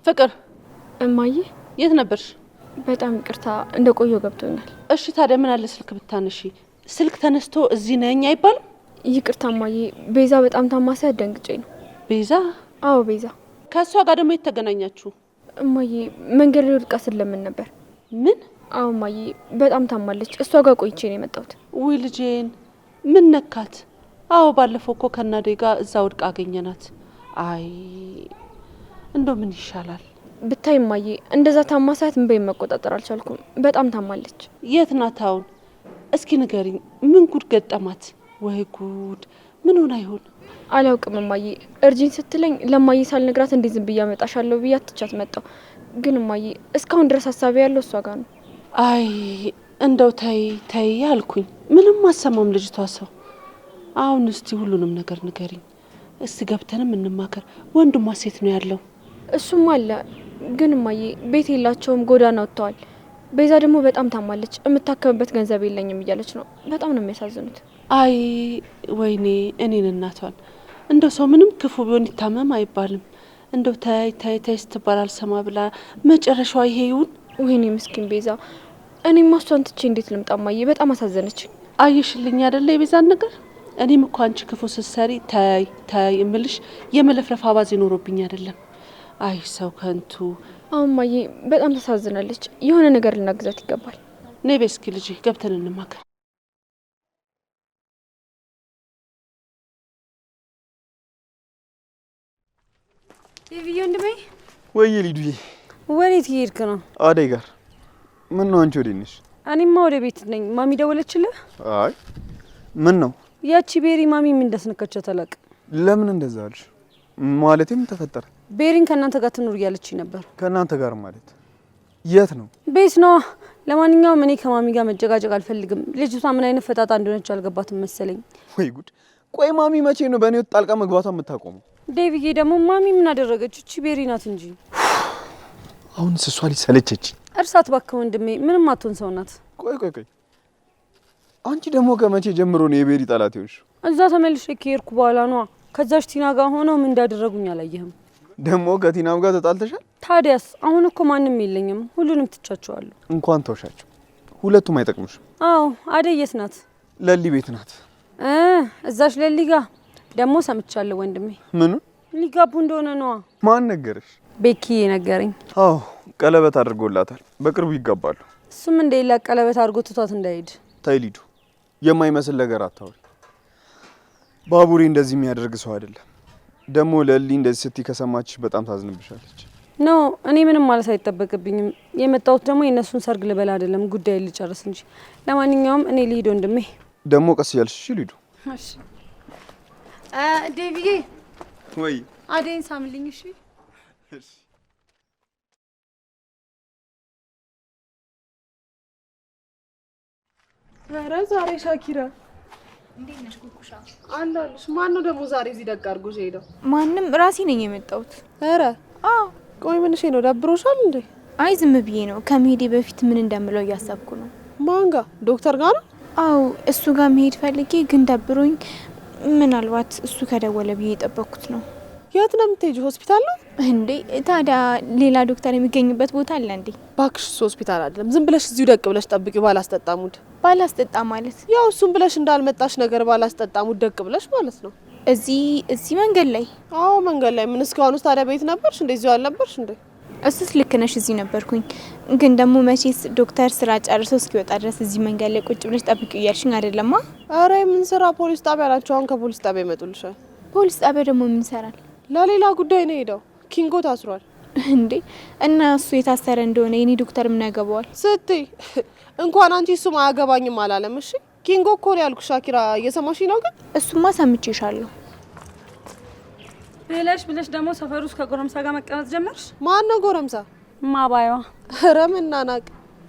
ፍቅር እማዬ፣ የት ነበርሽ? በጣም ይቅርታ እንደ ቆየሁ ገብቶኛል። እሺ ታዲያ ምን አለ ስልክ ብታነሺ? ስልክ ተነስቶ እዚህ ነኝ አይባልም? ይቅርታ እማዬ፣ ቤዛ በጣም ታማሲ አደንግጬ ነው። ቤዛ? አዎ ቤዛ። ከእሷ ጋር ደግሞ የተገናኛችሁ? እማዬ መንገድ ላይ ወድቃ ስለምን ነበር። ምን? አዎ እማዬ በጣም ታማለች። እሷ ጋር ቆይቼ ነው የመጣሁት። ውይ ልጄን ምን ነካት? አዎ ባለፈው እኮ ከናዴ ጋር እዛ ወድቃ አገኘናት። አይ እንደው ምን ይሻላል ብታይ እማዬ፣ እንደዛ ታማሳት እንበይ መቆጣጠር አልቻልኩም። በጣም ታማለች። የት ናት አሁን? እስኪ ንገሪኝ፣ ምን ጉድ ገጠማት? ወይ ጉድ! ምን ሆና ይሆን? አላውቅም እማዬ። እርጂኝ ስትለኝ ለማዬ ሳልነግራት እንዴት ዝም ብዬ አመጣሻለሁ ብዬ አትቻት መጣሁ። ግን እማዬ እስካሁን ድረስ ሀሳቤ ያለው እሷ ጋር ነው። አይ እንደው ተይ ተይ አልኩኝ። ምንም አሰማም ልጅቷ ሰው። አሁን እስቲ ሁሉንም ነገር ንገሪኝ። እስቲ ገብተንም እንማከር። ወንድሟ ሴት ነው ያለው? እሱም አለ ግን እማዬ ቤት የላቸውም፣ ጎዳና ወጥተዋል። ቤዛ ደግሞ በጣም ታማለች፣ የምታከምበት ገንዘብ የለኝም እያለች ነው። በጣም ነው የሚያሳዝኑት። አይ ወይኔ እኔን እናቷን። እንደው ሰው ምንም ክፉ ቢሆን ይታመም አይባልም። እንደው ታይ ታይ ታይ ስትባል አልሰማ ብላ መጨረሻዋ ይሄ ይሁን። ወይኔ ምስኪን ቤዛ። እኔማ እሷን ትቼ እንዴት ልምጣ እማዬ? በጣም አሳዘነች። አየሽልኝ አይደለ የቤዛን ነገር። እኔም እኮ አንቺ ክፉ ስትሰሪ ታይ ታይ እምልሽ የመለፍለፍ አባዜ ኖሮብኝ አይደለም። አይ ሰው ከንቱ። አሁን እማዬ በጣም ተሳዝናለች። የሆነ ነገር ልናግዛት ይገባል። ነይ በይ እስኪ ልጄ ገብተን እንማከር። ዴቪዬ ወንድሜ። ወይ ሊዱዬ፣ ወዴት እየሄድክ ነው? አደይ ጋር። ምን ነው አንቺ ወዴት ነሽ? እኔማ ወደ ቤት ነኝ። ማሚ ደወለችልህ? አይ ምን ነው? ያቺ ቤሪ ማሚ ምን እንዳስነካቸው ተላቅ። ለምን እንደዛ አልሽ? ማለቴ ምን ተፈጠረ? ቤሪን ከእናንተ ጋር ትኑር እያለችኝ ነበር። ከእናንተ ጋር ማለት የት ነው? ቤት ነው። ለማንኛውም እኔ ከማሚ ጋር መጨቃጨቅ አልፈልግም። ልጅቷ ምን አይነት ፈጣጣ እንደሆነች አልገባትም መሰለኝ። ወይ ጉድ! ቆይ ማሚ መቼ ነው በእኔ ወጥ ጣልቃ መግባቷ የምታቆመው? ዴቪዬ ደግሞ ማሚ ምን አደረገች? እቺ ቤሪ ናት እንጂ። አሁን እሷ ሊሰለቸች። እርሳት እባክህ ወንድሜ፣ ምንም አትሆን ሰው ናት። ቆይ አንቺ ደግሞ ከመቼ ጀምሮ ነው የቤሪ ጠላት ይሆንሽ? እዛ ተመልሼ ከሄድኩ በኋላ ነዋ። ከዛች ቲና ጋር ሆነው ምን እንዳደረጉኝ አላየህም? ደግሞ ከቲናም ጋር ተጣልተሻል? ታዲያስ? አሁን እኮ ማንም የለኝም፣ ሁሉንም ትቻቸዋለሁ። እንኳን ተውሻቸው፣ ሁለቱም አይጠቅሙሽም። አዎ አደይ የት ናት? ለሊ ቤት ናት። እዛች ለሊ ጋ ደግሞ ሰምቻለሁ ወንድሜ። ምኑን? ሊጋቡ እንደሆነ ነዋ። ማን ነገረሽ? ቤኪ ነገረኝ። አዎ ቀለበት አድርጎላታል፣ በቅርቡ ይጋባሉ። እሱም እንደሌላ ቀለበት አድርጎ ትቷት እንዳይሄድ። ተይ ሊዱ፣ የማይመስል ነገር አታውሪ። ባቡሬ እንደዚህ የሚያደርግ ሰው አይደለም። ደግሞ ለሊ እንደዚህ ስትይ ከሰማች በጣም ታዝንብሻለች። ኖ እኔ ምንም ማለት አይጠበቅብኝም። የመጣሁት ደግሞ የእነሱን ሰርግ ልበላ አይደለም፣ ጉዳይ ልጨርስ እንጂ። ለማንኛውም እኔ ልሂድ ወንድሜ። ደግሞ ቀስ እያልሽ እሺ ሊዱ። እሺ ዴቪዬ። ወይ አደይን ሳምልኝ እሺ። እሺ ኧረ ዛሬ ሻኪራ እንዴት ነሽ ኩኩሻ? አለሁልሽ። ማን ነው ደግሞ ዛሬ እዚህ ደግ አድርጎሽ ሄደው? ማንም ራሴ ነኝ የመጣሁት። ኧረ አዎ። ቆይ ምንሽ ነው? ደብሮሻል እንዴ? አይ ዝም ብዬ ነው። ከመሄዴ በፊት ምን እንደምለው እያሰብኩ ነው። ማን ጋር? ዶክተር ጋር ነው? አዎ እሱ ጋር መሄድ ፈልጌ ግን ደብሮኝ፣ ምናልባት እሱ ከደወለ ብዬ የጠበቅኩት ነው። የት ነው የምትሄጂው? ሆስፒታል ነው እንዴ? ታዲያ ሌላ ዶክተር የሚገኝበት ቦታ አለ እንዴ? ባክሽ ሆስፒታል አይደለም። ዝም ብለሽ እዚሁ ደቅ ብለሽ ጠብቂው። ባላስጠጣ ሙድ። ባላስጠጣ ማለት ያው እሱም ብለሽ እንዳልመጣሽ ነገር ባላስጠጣ ሙድ ደቅ ብለሽ ማለት ነው። እዚህ መንገድ ላይ? አዎ መንገድ ላይ። ምን እስካሁንስ ታዲያ ቤት ነበርሽ? እንደዚህ አልነበርሽ እንዴ? እሱስ ልክ ነሽ፣ እዚህ ነበርኩኝ። ግን ደግሞ መቼስ ዶክተር ስራ ጨርሶ እስኪወጣ ድረስ እዚህ መንገድ ላይ ቁጭ ብለሽ ጠብቂው እያልሽኝ አይደለማ? አረ ምን ስራ? ፖሊስ ጣቢያ ናቸው። አሁን ከፖሊስ ጣቢያ ይመጡልሻል። ፖሊስ ጣቢያ ደግሞ ምን ይሰራል? ለሌላ ጉዳይ ነው ሄደው። ኪንጎ ታስሯል እንዴ? እና እሱ የታሰረ እንደሆነ የኔ ዶክተር ምን ያገባዋል ስትይ እንኳን አንቺ እሱም አያገባኝም አላለም። እሺ ኪንጎ እኮ ነው ያልኩሽ። ሻኪራ እየሰማሽ ነው? ግን እሱማ ሰምቼሻለሁ። ብለሽ ደግሞ ሰፈር ውስጥ ከጎረምሳ ጋር መቀመጥ ጀመርሽ? ማን ነው ጎረምሳ? ማባይዋ። ኧረ ምናናቅ።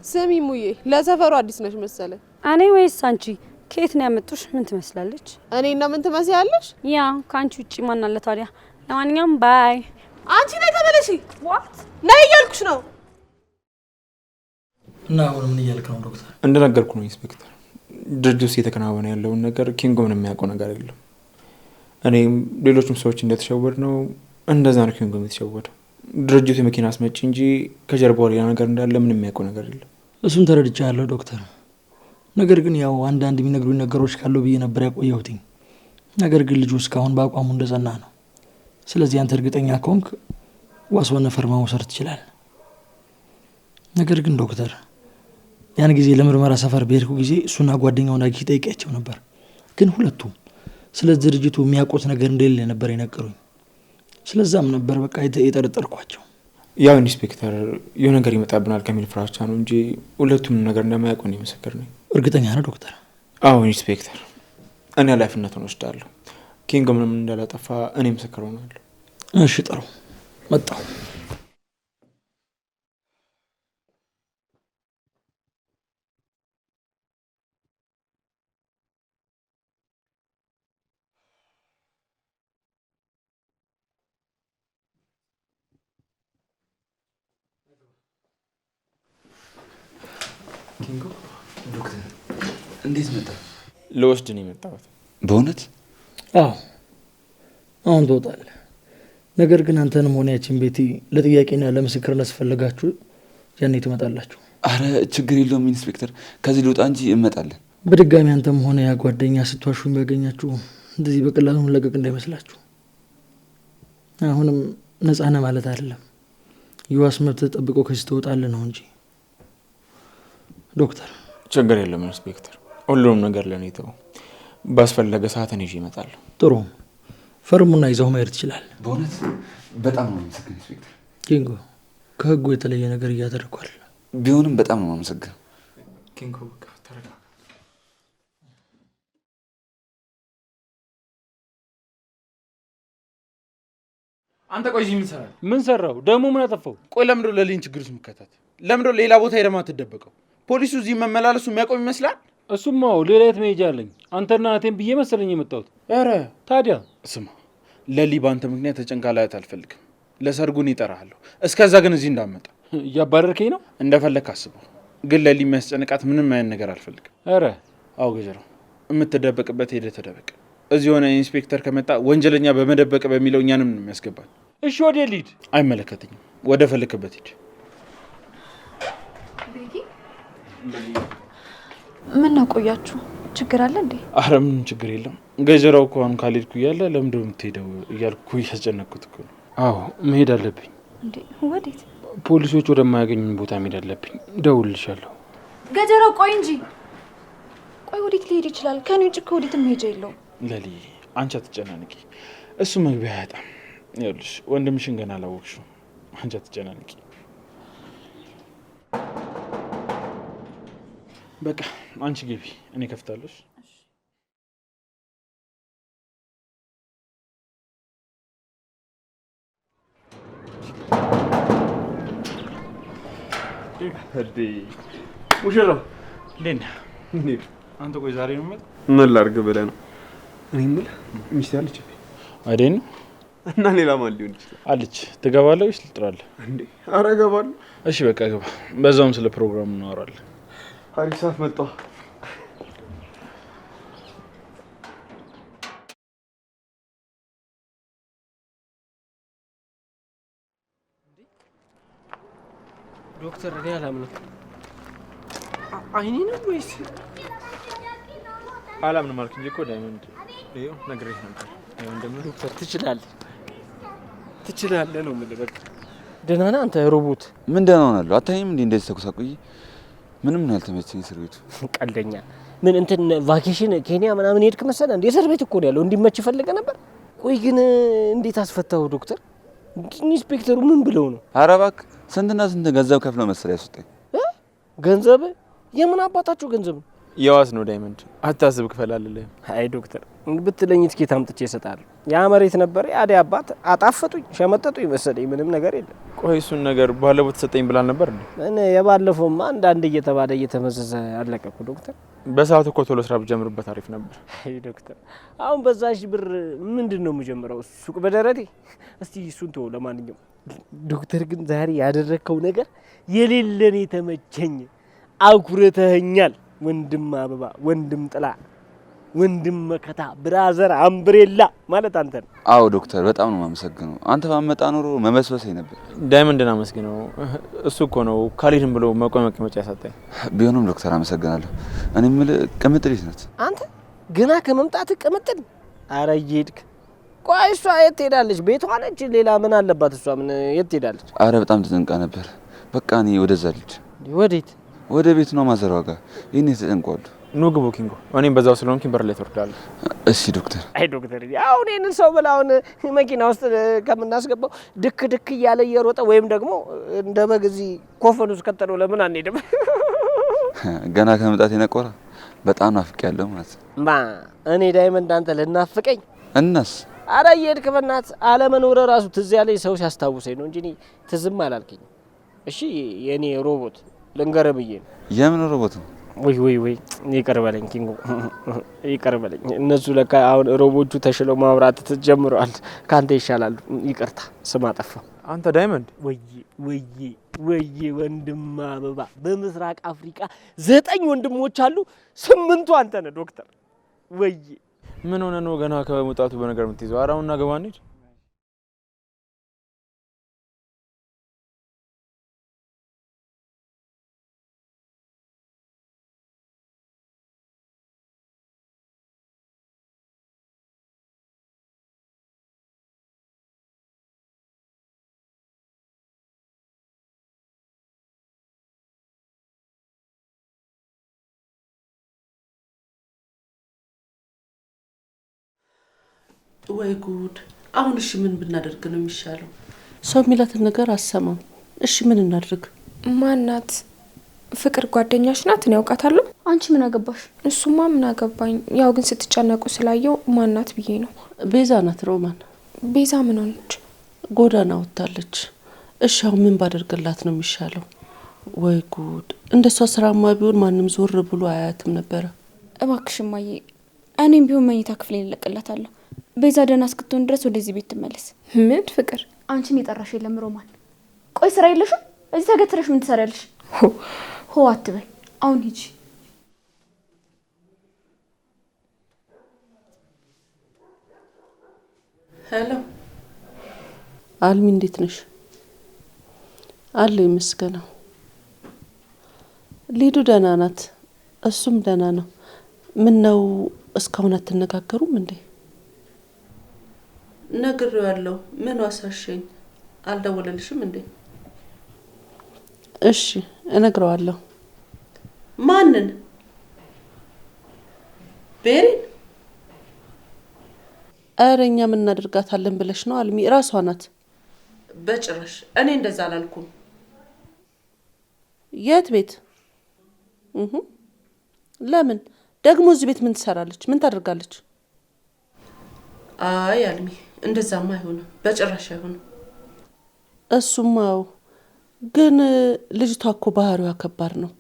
ስሚ ሙዬ፣ ለሰፈሩ አዲስ ነሽ መሰለኝ። እኔ ወይስ አንቺ? ከየት ነው ያመጡሽ? ምን ትመስላለች? እኔና ምን ትመስያለሽ? ያ ከአንቺ ውጪ ማን አለ ታዲያ? ለማንኛውም ባይ። አንቺ ነይ ተመለሺ። ዋት ነይ እያልኩሽ ነው። እና አሁን ምን እያልክ ነው ዶክተር? እንደነገርኩ ነው ኢንስፔክተር። ድርጅት ውስጥ እየተከናወነ ያለውን ነገር ኪንጎ ምንም የሚያውቀው ነገር የለም። እኔም ሌሎችም ሰዎች እንደተሸወድ ነው እንደዛ ነው ኪንጎ የተሸወደው። ድርጅቱ የመኪና አስመጪ እንጂ ከጀርባው ሌላ ነገር እንዳለ ምንም የሚያውቀው ነገር የለም። እሱን ተረድቻለሁ ዶክተር። ነገር ግን ያው አንዳንድ የሚነግሩኝ ነገሮች ካለው ብዬ ነበር ያቆየሁትኝ። ነገር ግን ልጁ እስካሁን በአቋሙ እንደጸና ነው። ስለዚህ አንተ እርግጠኛ ከሆንክ ዋስ ሆነ ፈርማ መውሰድ ትችላለህ። ነገር ግን ዶክተር ያን ጊዜ ለምርመራ ሰፈር በሄድኩ ጊዜ እሱና ጓደኛውን አግኝቼ ጠይቄያቸው ነበር። ግን ሁለቱም ስለ ድርጅቱ የሚያውቁት ነገር እንደሌለ ነበር የነገሩኝ። ስለዛም ነበር በቃ የጠረጠርኳቸው። ያው ኢንስፔክተር የሆነ ነገር ይመጣብናል ከሚል ፍራቻ ነው እንጂ ሁለቱም ነገር እንደማያውቁ ነው የመሰከር ነኝ። እርግጠኛ ነው ዶክተር? አዎ ኢንስፔክተር፣ እኔ ኃላፊነቱን ወስዳለሁ። ኪንጎ ምንም እንዳላጠፋ እኔ ምስክር ሆናለሁ። እሺ ጥሩ፣ መጣሁ። ኪንጎ ዶክተር እንዴት መጣ? ለወስድ ነው የመጣሁት። በእውነት? አዎ አሁን ትወጣለህ። ነገር ግን አንተንም ሆነ ያችን ቤቲ ለጥያቄና ለምስክርነት ስፈልጋችሁ ያኔ ትመጣላችሁ። አረ ችግር የለውም ኢንስፔክተር፣ ከዚህ ልውጣ እንጂ እንመጣለን። በድጋሚ አንተም ሆነ ያ ጓደኛ ስትዋሹ የሚያገኛችሁ እንደዚህ በቀላሉ ለቀቅ እንዳይመስላችሁ። አሁንም ነፃ ነህ ማለት አይደለም። የዋስ መብት ተጠብቆ ከዚህ ትወጣለህ ነው እንጂ። ዶክተር ችግር የለም ኢንስፔክተር፣ ሁሉንም ነገር ለኔ ተው። ባስፈለገ ሰዓት እኔ እመጣለሁ። ጥሩ ፈርሙና ይዘው መሄድ ትችላለህ። በእውነት በጣም ነው የማመሰግነው ኢንስፔክተር። ኪንጎ ከህጉ የተለየ ነገር እያደረግኳል። ቢሆንም በጣም ነው የማመሰግነው ኪንጎ። በቃ ተረጋ። አንተ ቆይ እዚህ ምን ሰራህ? ምን ሰራው ደግሞ? ምን አጠፋው? ቆይ ለምንድነው ለሊን ችግር ውስጥ የምከታት? ለምንድነው ሌላ ቦታ ሄደህ የማትደበቀው? ፖሊሱ እዚህ መመላለሱ የሚያቆም ይመስላል? እሱማ ሌላ የት መሄጃ አለኝ? አንተና እህቴን ብዬ መሰለኝ የመጣሁት። ኧረ ታዲያ ስማ፣ ለሊ በአንተ ምክንያት ተጨንቃ ላያት አልፈልግም። ለሰርጉን ይጠራሃለሁ። እስከዛ ግን እዚህ እንዳመጣ። እያባረርከኝ ነው? እንደፈለክ አስበው፣ ግን ለሊ የሚያስጨንቃት ምንም አይነት ነገር አልፈልግም። ኧረ አዎ ገጀራው፣ የምትደበቅበት ሄደህ ተደበቅ። እዚህ ሆነ ኢንስፔክተር ከመጣ ወንጀለኛ በመደበቅ በሚለው እኛንም ነው የሚያስገባል። እሺ ወደ ሊድ አይመለከተኝም። ወደ ፈለክበት ሂድ። ምን ነው ቆያችሁ? ችግር አለ እንዴ? አረ ምንም ችግር የለም። ገጀራው እኮ አሁን ካልሄድኩ እያለ ለምንድነው የምትሄደው እያልኩ እያስጨነቅኩት እኮ ነው። አዎ መሄድ አለብኝ። እንዴ ወዴት? ፖሊሶች ወደማያገኙኝ ቦታ መሄድ አለብኝ። እደውልልሻለሁ። ገጀራው ቆይ እንጂ። ቆይ ወዴት ሊሄድ ይችላል? ከኔ ውጭ እኮ ወዴትም መሄጃ የለውም። ለሊ አንቺ አትጨናንቂ። እሱ መግቢያ አያጣም። ይኸውልሽ ወንድምሽን ገና አላወቅሽው። አንቺ አትጨናንቂ። በቃ አንቺ ግቢ፣ እኔ ከፍታለሁ። ሙሽራው እንዴት ነህ? አንተ ቆይ ዛሬ ነው የምመጣው? ምን ላድርግ ብለህ ነው? እኔ የምልህ ሚስት አለች አይደል? እና ሌላ ማን ሊሆን ይችላል? አለች። ትገባለህ ወይስ ልጥራለህ? እንዴ ኧረ እገባለሁ። እሺ በቃ ግባ። በዛውም ስለ ፕሮግራሙ እናወራለን። አሪፍ ሰዓት መጣሁ። ዶክተር እኔ አላምንም። አይኔ ነው ወይስ? አላምንም አልክ እንጂ እኮ ዳይመንድ፣ ይኸው ነግሬህ ነበር። ዳይመንድ ደግሞ ዶክተር ትችላለህ ነው የምልህ። በቃ ደህና ነህ አንተ ሮቦት? ምን ደህና ሆናለሁ? አታይም እንዴ እንደዚህ ተኩሳቁይ? ምንም ነው ያልተመቸኝ እስር ቤቱ። ቀልደኛ። ምን እንትን ቫኬሽን ኬንያ ምናምን ሄድክ መሰለህ እንዴ? እስር ቤት እኮ ነው ያለው። እንዲመች ፈልገህ ነበር። ቆይ ግን እንዴት አስፈታው ዶክተር? ኢንስፔክተሩ ምን ብለው ነው? ኧረ እባክህ ስንትና ስንት ገንዘብ ከፍለው መሰለህ ያስወጣኝ። ገንዘብ? የምን አባታችሁ ገንዘብ ነው? የዋስ ነው ዳይመንድ፣ አታስብ፣ ክፈላለህ። አይ ዶክተር ብትለኝ ትኬት አምጥቼ እሰጣለሁ። ያ መሬት ነበር ያዴ አባት አጣፈጡኝ፣ ሸመጠጡኝ መሰለኝ። ምንም ነገር የለም። ቆይ እሱን ነገር ባለፈው ተሰጠኝ ብላል ነበር እንዴ? እኔ የባለፈውማ አንዳንድ እየተባለ እየተመዘዘ አለቀኩ ዶክተር። በሰዓቱ እኮ ቶሎ ስራ ብጀምርበት አሪፍ ነበር። አይ ዶክተር አሁን በዛሽ ብር ምንድን ነው የምጀምረው? ሱቅ በደረቴ? እስቲ እሱን ተወው። ለማንኛውም ዶክተር ግን ዛሬ ያደረከው ነገር የሌለን የተመቸኝ። አኩርተኸኛል ወንድም አበባ፣ ወንድም ጥላ፣ ወንድም መከታ፣ ብራዘር አምብሬላ ማለት አንተ ነው። አዎ ዶክተር በጣም ነው የማመሰግነው። አንተ ባመጣ ኖሮ መመስበሴ ነበር። ዳይመንድን አመስግነው። እሱ እኮ ነው ካልሄድን ብሎ መቀመጫ ያሳጣኝ። ቢሆንም ዶክተር አመሰግናለሁ። እኔ የምልህ ቅምጥል የት ናት? አንተ ገና ከመምጣት ቅምጥል? አረ እየሄድክ ቆይ፣ እሷ የት ትሄዳለች? ቤቷ ነች። ሌላ ምን አለባት እሷ? ምን የት ትሄዳለች? አረ በጣም ተጨንቃ ነበር። በቃ እኔ ወደዛ ልሂድ። ወዴት? ወደ ቤት ነው ማዘሯ ጋር። ይሄኔ ተጨንቋሉ። ኑ ግቡ ኪንጎ። እኔም በዛው ስለሆንኩኝ በር ላይ ትወርዳለህ። እሺ ዶክተር። አይ ዶክተር አሁን ይሄንን ሰው ብላውን መኪና ውስጥ ከምናስገባው ድክ ድክ እያለ እየሮጠ ወይም ደግሞ እንደ በግ እዚህ ኮፈን ውስጥ ከተለው ለምን አንሄድም? ገና ከመምጣት የነቆራ በጣም ናፍቄያለሁ ማለት ነው። ማ እኔ ዳይመንድ አንተ ልናፍቀኝ? እናስ አረ እየሄድክ በእናትህ አለመኖር ራሱ ትዝ ያለኝ ሰው ሲያስታውሰኝ ነው እንጂ ትዝም አላልከኝ። እሺ የኔ ሮቦት ልንገርህ ብዬ ነው። የምን ሮቦት ነው? ወይ ይቅር በለኝ ኪንጎ፣ ይቅር በለኝ። እነሱ ለካ አሁን ሮቦቹ ተሽለው ማውራት ጀምረዋል። ካንተ ይሻላሉ። ይቅርታ ስም አጠፋ። አንተ ዳይመንድ ወይዬ ወንድም አበባ በምስራቅ አፍሪካ 9 ወንድሞች አሉ 8ቱ አንተ ነህ ዶክተር ወይዬ ምን ሆነ ነው ገና ከመውጣቱ በነገር የምትይዘው? ኧረ አሁን እናገባ እንሂድ። ወይ ጉድ! አሁን እሺ ምን ብናደርግ ነው የሚሻለው? ሰው የሚላትን ነገር አሰማም። እሺ ምን እናድርግ? ማናት? ፍቅር ጓደኛሽ ናት? እኔ አውቃታለሁ። አንቺ ምን አገባሽ? እሱማ ምን አገባኝ። ያው ግን ስትጨነቁ ስላየው ማናት ብዬ ነው። ቤዛ ናት። ሮማን። ቤዛ ምን ሆነች? ጎዳና ወጣለች። እሺ አሁን ምን ባደርግላት ነው የሚሻለው? ወይ ጉድ! እንደሷ ስራማ ቢሆን ማንም ዞር ብሎ አያትም ነበረ። እባክሽ እማዬ፣ እኔም ቢሆን መኝታ ክፍሌን እለቅላታለሁ። ቤዛ ደህና እስክትሆን ድረስ ወደዚህ ቤት ትመለስ። ምን ፍቅር? አንቺን የጠራሽ የለም ሮማን። ቆይ ስራ የለሽም? እዚህ ተገትረሽ ምን ትሰሪያለሽ? ሆ አትበይ። አሁን ሂጂ። ሄሎ አልሚ፣ እንዴት ነሽ? አለሁ ይመስገነው። ሊዱ ደህና ናት፣ እሱም ደህና ነው። ምን ነው እስካሁን አትነጋገሩም እንዴ? ነግሬዋለሁ። ምን ዋሳሸኝ? አልደወለልሽም እንዴ? እሺ እነግረዋለሁ። ማንን? ቤሪን? ኧረ እኛ ምን እናደርጋታለን ብለሽ ነው አልሚ? ራሷ ናት። በጭራሽ እኔ እንደዛ አላልኩም። የት ቤት? ለምን ደግሞ እዚህ ቤት ምን ትሰራለች? ምን ታደርጋለች? አይ አልሚ እንደዛማ አይሆንም፣ በጭራሽ አይሆንም። እሱማው ግን ልጅቷ እኮ ባህሪዋ ከባድ ነው።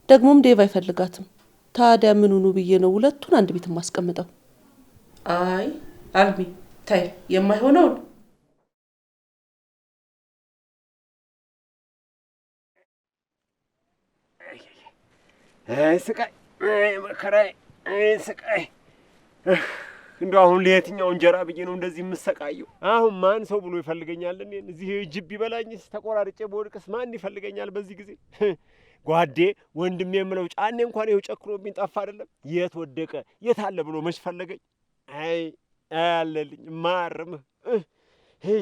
ደግሞም ዴቭ አይፈልጋትም። ታዲያ ምን ሆኑ ብዬ ነው ሁለቱን አንድ ቤት ማስቀምጠው? አይ አልሚ ታይ የማይሆነውን ስቃይ መከራይ ስቃይ እንደው አሁን ለየትኛው እንጀራ ብዬ ነው እንደዚህ የምሰቃየው? አሁን ማን ሰው ብሎ ይፈልገኛል? እኔን እዚህ ጅብ ይበላኝስ ተቆራርጬ በወድቅስ ማን ይፈልገኛል በዚህ ጊዜ? ጓዴ ወንድሜ የምለው ጫኔ እንኳን ይኸው ጨክሮብኝ ጠፋ አይደለም። የት ወደቀ የት አለ ብሎ መች ፈለገኝ? አይ አለልኝ ማርምህ። ይሄ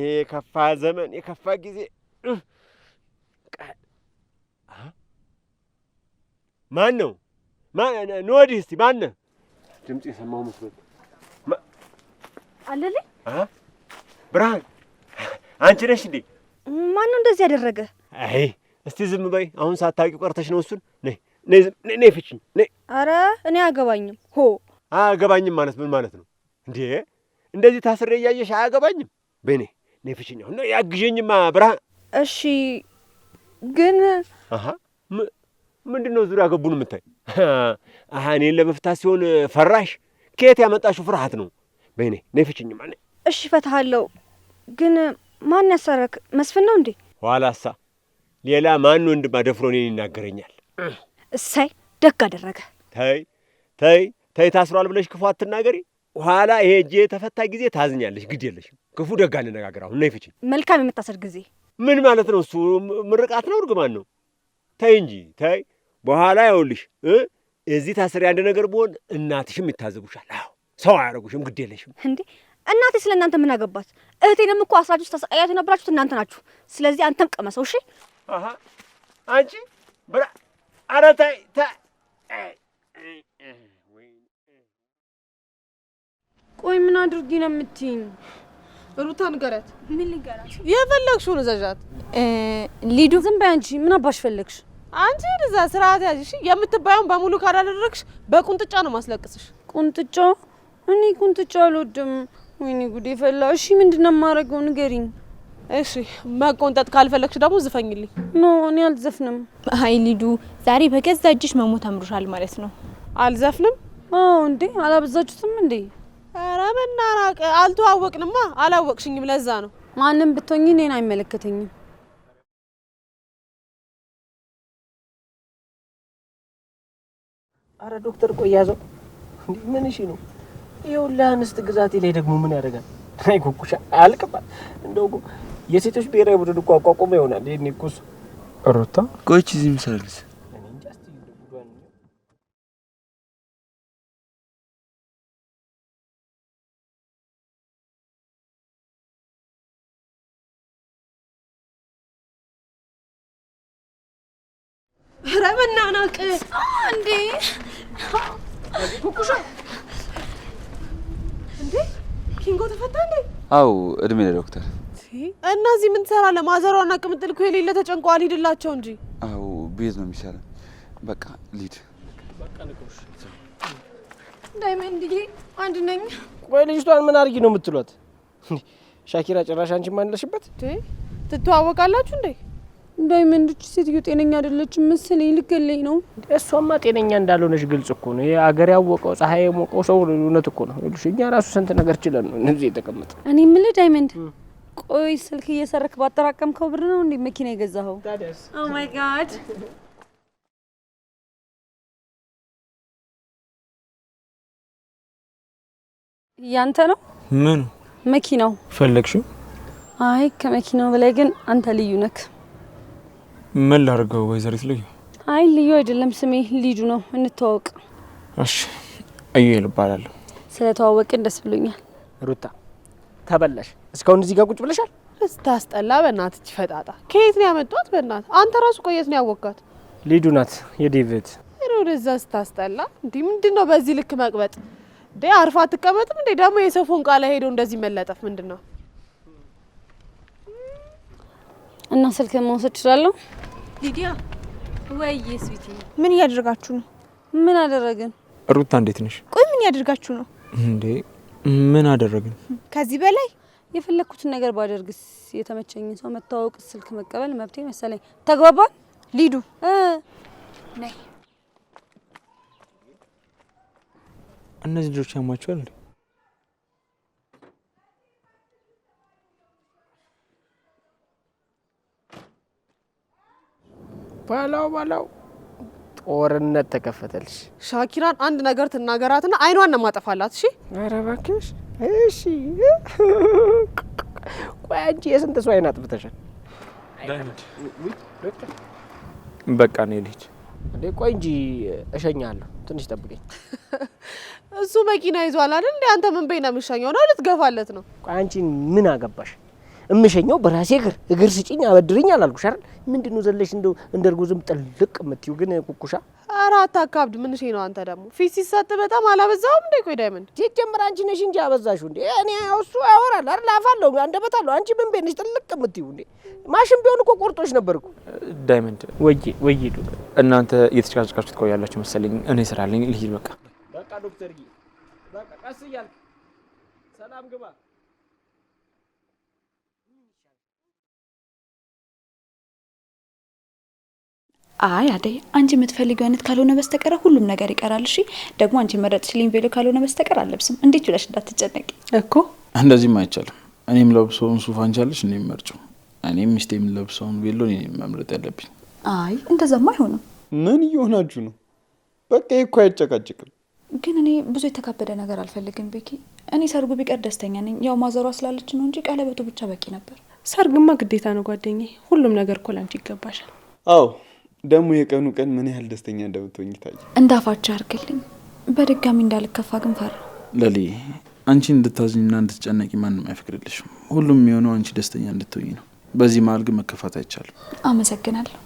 የከፋ ዘመን የከፋ ጊዜ ማን ነው? ወዲህ እስቲ ማን ድምጽ የሰማው መስሎኝ አለልኝ። ብርሃን አንቺ ነሽ እንዴ? ማን ነው እንደዚህ ያደረገ? አይ እስቲ ዝም በይ። አሁን ሳታውቂው ቀርተሽ ነው እሱን። ነይ ፍቺኝ ነይ። አረ እኔ አያገባኝም። አያገባኝም ማለት ምን ማለት ነው እንዴ? እንደዚህ ታስሬ እያየሽ አያገባኝም? በኔ ነይ ፍቺኝ። አሁን ያግዠኝማ ብርሃን። እሺ ግን ምንድነው ዙሪያ ገቡን የምታይ? እኔን ለመፍታት ሲሆን ፈራሽ? ከየት ያመጣሽው ፍርሃት ነው? በኔ ነይ ፍቺኝማ ነይ። እሺ ፈታሃለሁ። ግን ማን ያሰረክ? መስፍን ነው እንዴ? ኋላሳ ሌላ ማን ወንድም አደፍሮ እኔን ይናገረኛል? እሰይ ደግ አደረገ። ተይ ታስሯል ብለሽ ክፉ አትናገሪ። ኋላ ይሄ እጄ የተፈታ ጊዜ ታዝኛለሽ። ግድ የለሽም። ክፉ ደግ አንነጋገር። አሁን ነይ ፍቺኝ። መልካም የምታሰር ጊዜ ምን ማለት ነው? እሱ ምርቃት ነው? እርግማን ነው? ተይ እንጂ ተይ። በኋላ ይኸውልሽ እዚህ ታስሬ አንድ ነገር ብሆን እናትሽም ይታዘቡሻል። አዎ ሰው አያረጉሽም። ግድ የለሽም። እንዴ እናቴ ስለ እናንተ ምን አገባት? እህቴንም እኮ አስራችሁ ተሰቃያችሁ የነበራችሁት እናንተ ናችሁ። ስለዚህ አንተም ቀመሰው። እሺ አንቺ ብራ ኧረ ተይ ቆይ ምን አድርጊ ነው የምትይኝ? ሩታ ንገሪያት። ምን ልንገራት? የፈለግሽውን እዘዣት። ሊዱ ዝም በይ አንቺ። ምን አባሽ ፈለግሽ? አንቺ እዛ ስርዓት ያዥ። እሺ የምትባየውን በሙሉ ካላደረግሽ በቁንጥጫ ነው ማስለቅስሽ። ቁንጥጫ? እኔ ቁንጥጫ አልወድም። ወይኔ ጉዴ ፈላ። እሺ ምንድነው የማደርገው? ንገሪኝ። እሺ መቆንጠጥ ካልፈለግሽ ደግሞ ዝፈኝልኝ። ኖ እኔ አልዘፍንም። አይ ሊዱ ዛሬ በገዛ እጅሽ መሞት አምሮሻል ማለት ነው። አልዘፍንም? አዎ እንዴ አላበዛችሁትም እንዴ? ኧረ መናራቅ። አልተዋወቅንማ። አላወቅሽኝም ለዛ ነው። ማንም ብትሆኚ እኔን አይመለከተኝም። አረ ዶክተር ቆይ ያዘው። ምን እሺ ነው? ይኸውልህ አንስት ግዛቴ ላይ ደግሞ ምን ያደርጋል? አይ ኩኩሻ አልቅባት። እንደው የሴቶች ብሔራዊ ቡድን እኮ አቋቁሞ ይሆናል። ይሄን እኮ ሩታ ቆይቺ እዚህ ምሰልስ ኧረ በናናቅ እንዴ ኩኩሻ እንዴ ኪንጎ ተፈታ እንዴ? አው እድሜ ለዶክተር። እና እዚህ ምን ትሰራለህ? ማዘሯና ቅምጥል እኮ የሌለ ተጨንቀዋል። ሂድላቸው እንጂ። አው ቤት ነው የሚሻለው። በቃ ሊድ በቃ ንቆሽ ዳይመንድ አንድ ነኝ። ቆይ ልጅቷን ምን አድርጊ ነው የምትሏት? ሻኪራ ጭራሽ አንቺ ማንለሽበት ትተዋወቃላችሁ እንዴ? ዳይመንድ ሴትዮ ጤነኛ አይደለችም መሰለኝ። ልገለኝ ነው። እሷማ ጤነኛ እንዳልሆነች ግልጽ እኮ ነው። የአገር ያወቀው ፀሐይ የሞቀው ሰው እውነት እኮ ነው። ይኸውልሽ እኛ ራሱ ስንት ነገር ችለን ነው እዚህ የተቀመጠ። እኔ የምልህ ዳይመንድ ቆይ ስልክ እየሰረክ ባጠራቀምከው ብር ነው እንዴ መኪና የገዛኸው? ኦ ማይ ጋድ ያንተ ነው? ምን መኪናው ፈለግሽው? አይ ከመኪናው በላይ ግን አንተ ልዩ ነክ። ምን ላድርገው ወይዘሪት ልዩ? አይ ልዩ አይደለም ስሜ ልዩ ነው። እንተዋወቅ። እሺ አዩኤል እባላለሁ። ስለተዋወቅን ደስ ብሎኛል። ሩታ ተበላሽ። እስካሁን እዚህ ጋር ቁጭ ብለሻል? ስታስጠላ። በእናትህ ፈጣጣ ከየት ነው ያመጣት? በእናትህ አንተ ራሱ ቆየት ነው ያወቃት? ሊዱ ናት የዴቪድ። ወደዛ ስታስጠላ። እንዴ ምንድነው በዚህ ልክ መቅበጥ? እንዴ አርፋ አትቀመጥም እንዴ? ደግሞ የሰው ፎንቃ ላይ ሄዶ እንደዚህ መለጠፍ ምንድነው? እና ስልክ መውሰድ እችላለሁ? ሊዲያ ወይ ስዊቲ ምን እያደረጋችሁ ነው? ምን አደረግን? ሩታ እንዴት ነሽ? ቆይ ምን እያደረጋችሁ ነው እንዴ? ምን አደረግን? ከዚህ በላይ የፈለኩትን ነገር ባደርግስ የተመቸኝን ሰው መታወቅ ስልክ መቀበል መብቴ መሰለኝ። ተግባባን? ሊዱ ነይ። እነዚህ ልጆች ያሟቸዋል እንዴ? ባላው ጦርነት ተከፈተልሽ። ሻኪራን አንድ ነገር ትናገራትና አይኗን ነው ማጠፋላት። እሺ ኧረ እባክሽ እሺ። ቆይ አንቺ የስንት ሰው አይን አጥፍተሻል? በቃ ነው ልጅ እንዴ ቆይ እንጂ እሸኛለሁ። ትንሽ ጠብቀኝ። እሱ መኪና ይዟል አይደል እንዴ? አንተ ምን በይና ምሻኛው ነው? ልትገፋለት ነው? ቆይ አንቺ ምን አገባሽ? እምሸኛው በራሴ እግር ስጪኝ አበድርኝ አላልኩሽ አይደል? ምንድነው ዘለሽ እንደው እንደርጉዝም ጥልቅ የምትይው ግን ኩኩሻ? ኧረ አታካብድ። ምን እሺ ነው አንተ ደግሞ ፊት ሲሰጥ በጣም አላበዛውም እንዴ? ቆይ ዳይመንድ ሲጀምር አንቺ ነሽ እንጂ አበዛሽው እንዴ? እኔ እሱ ያወራል አይደል? አፋለሁ አንደበታለሁ። አንቺ ምን በነሽ ጥልቅ የምትይው እንዴ? ማሽን ቢሆን እኮ ቆርጦሽ ነበር እኮ። ዳይመንድ ወይ እናንተ እየተጨቃጨቃችሁ ትቆያላችሁ መሰለኝ። እኔ ስራ አለኝ ልሂድ። በቃ ዶክተር ጊ በቃ ቀስ እያልክ ሰላም ግባ። አይ አደይ አንቺ የምትፈልጊው አይነት ካልሆነ በስተቀር ሁሉም ነገር ይቀራል። እሺ ደግሞ አንቺ መረጥሽልኝ ቬሎ ካልሆነ በስተቀር አለብስም። እንዴት ብለሽ እንዳትጨነቂ እኮ። እንደዚህም አይቻልም። እኔም ለብሰውን ሱፍ አንቻለሽ፣ እኔም መርጬው። እኔም ሚስቴ የምለብሰውን ቬሎ እኔም መምረጥ ያለብኝ። አይ እንደዛማ አይሆንም። ምን እየሆናችሁ ነው? በቃ እኮ አይጨቃጭቅም። ግን እኔ ብዙ የተካበደ ነገር አልፈልግም ቤኪ። እኔ ሰርጉ ቢቀር ደስተኛ ነኝ። ያው ማዘሯ ስላለች ነው እንጂ ቀለበቱ ብቻ በቂ ነበር። ሰርግማ ግዴታ ነው ጓደኛዬ። ሁሉም ነገር እኮ ላንቺ ይገባሻል። አዎ ደግሞ የቀኑ ቀን ምን ያህል ደስተኛ እንደምትሆኝ ታየ። እንዳፋች አርግልኝ። በድጋሚ እንዳልከፋ ግን ፈራ። ለሊ አንቺ እንድታዝኝና እንድትጨነቂ ማንም አይፈቅድልሽም። ሁሉም የሚሆነው አንቺ ደስተኛ እንድትሆኝ ነው። በዚህ መሀል ግን መከፋት አይቻልም። አመሰግናለሁ።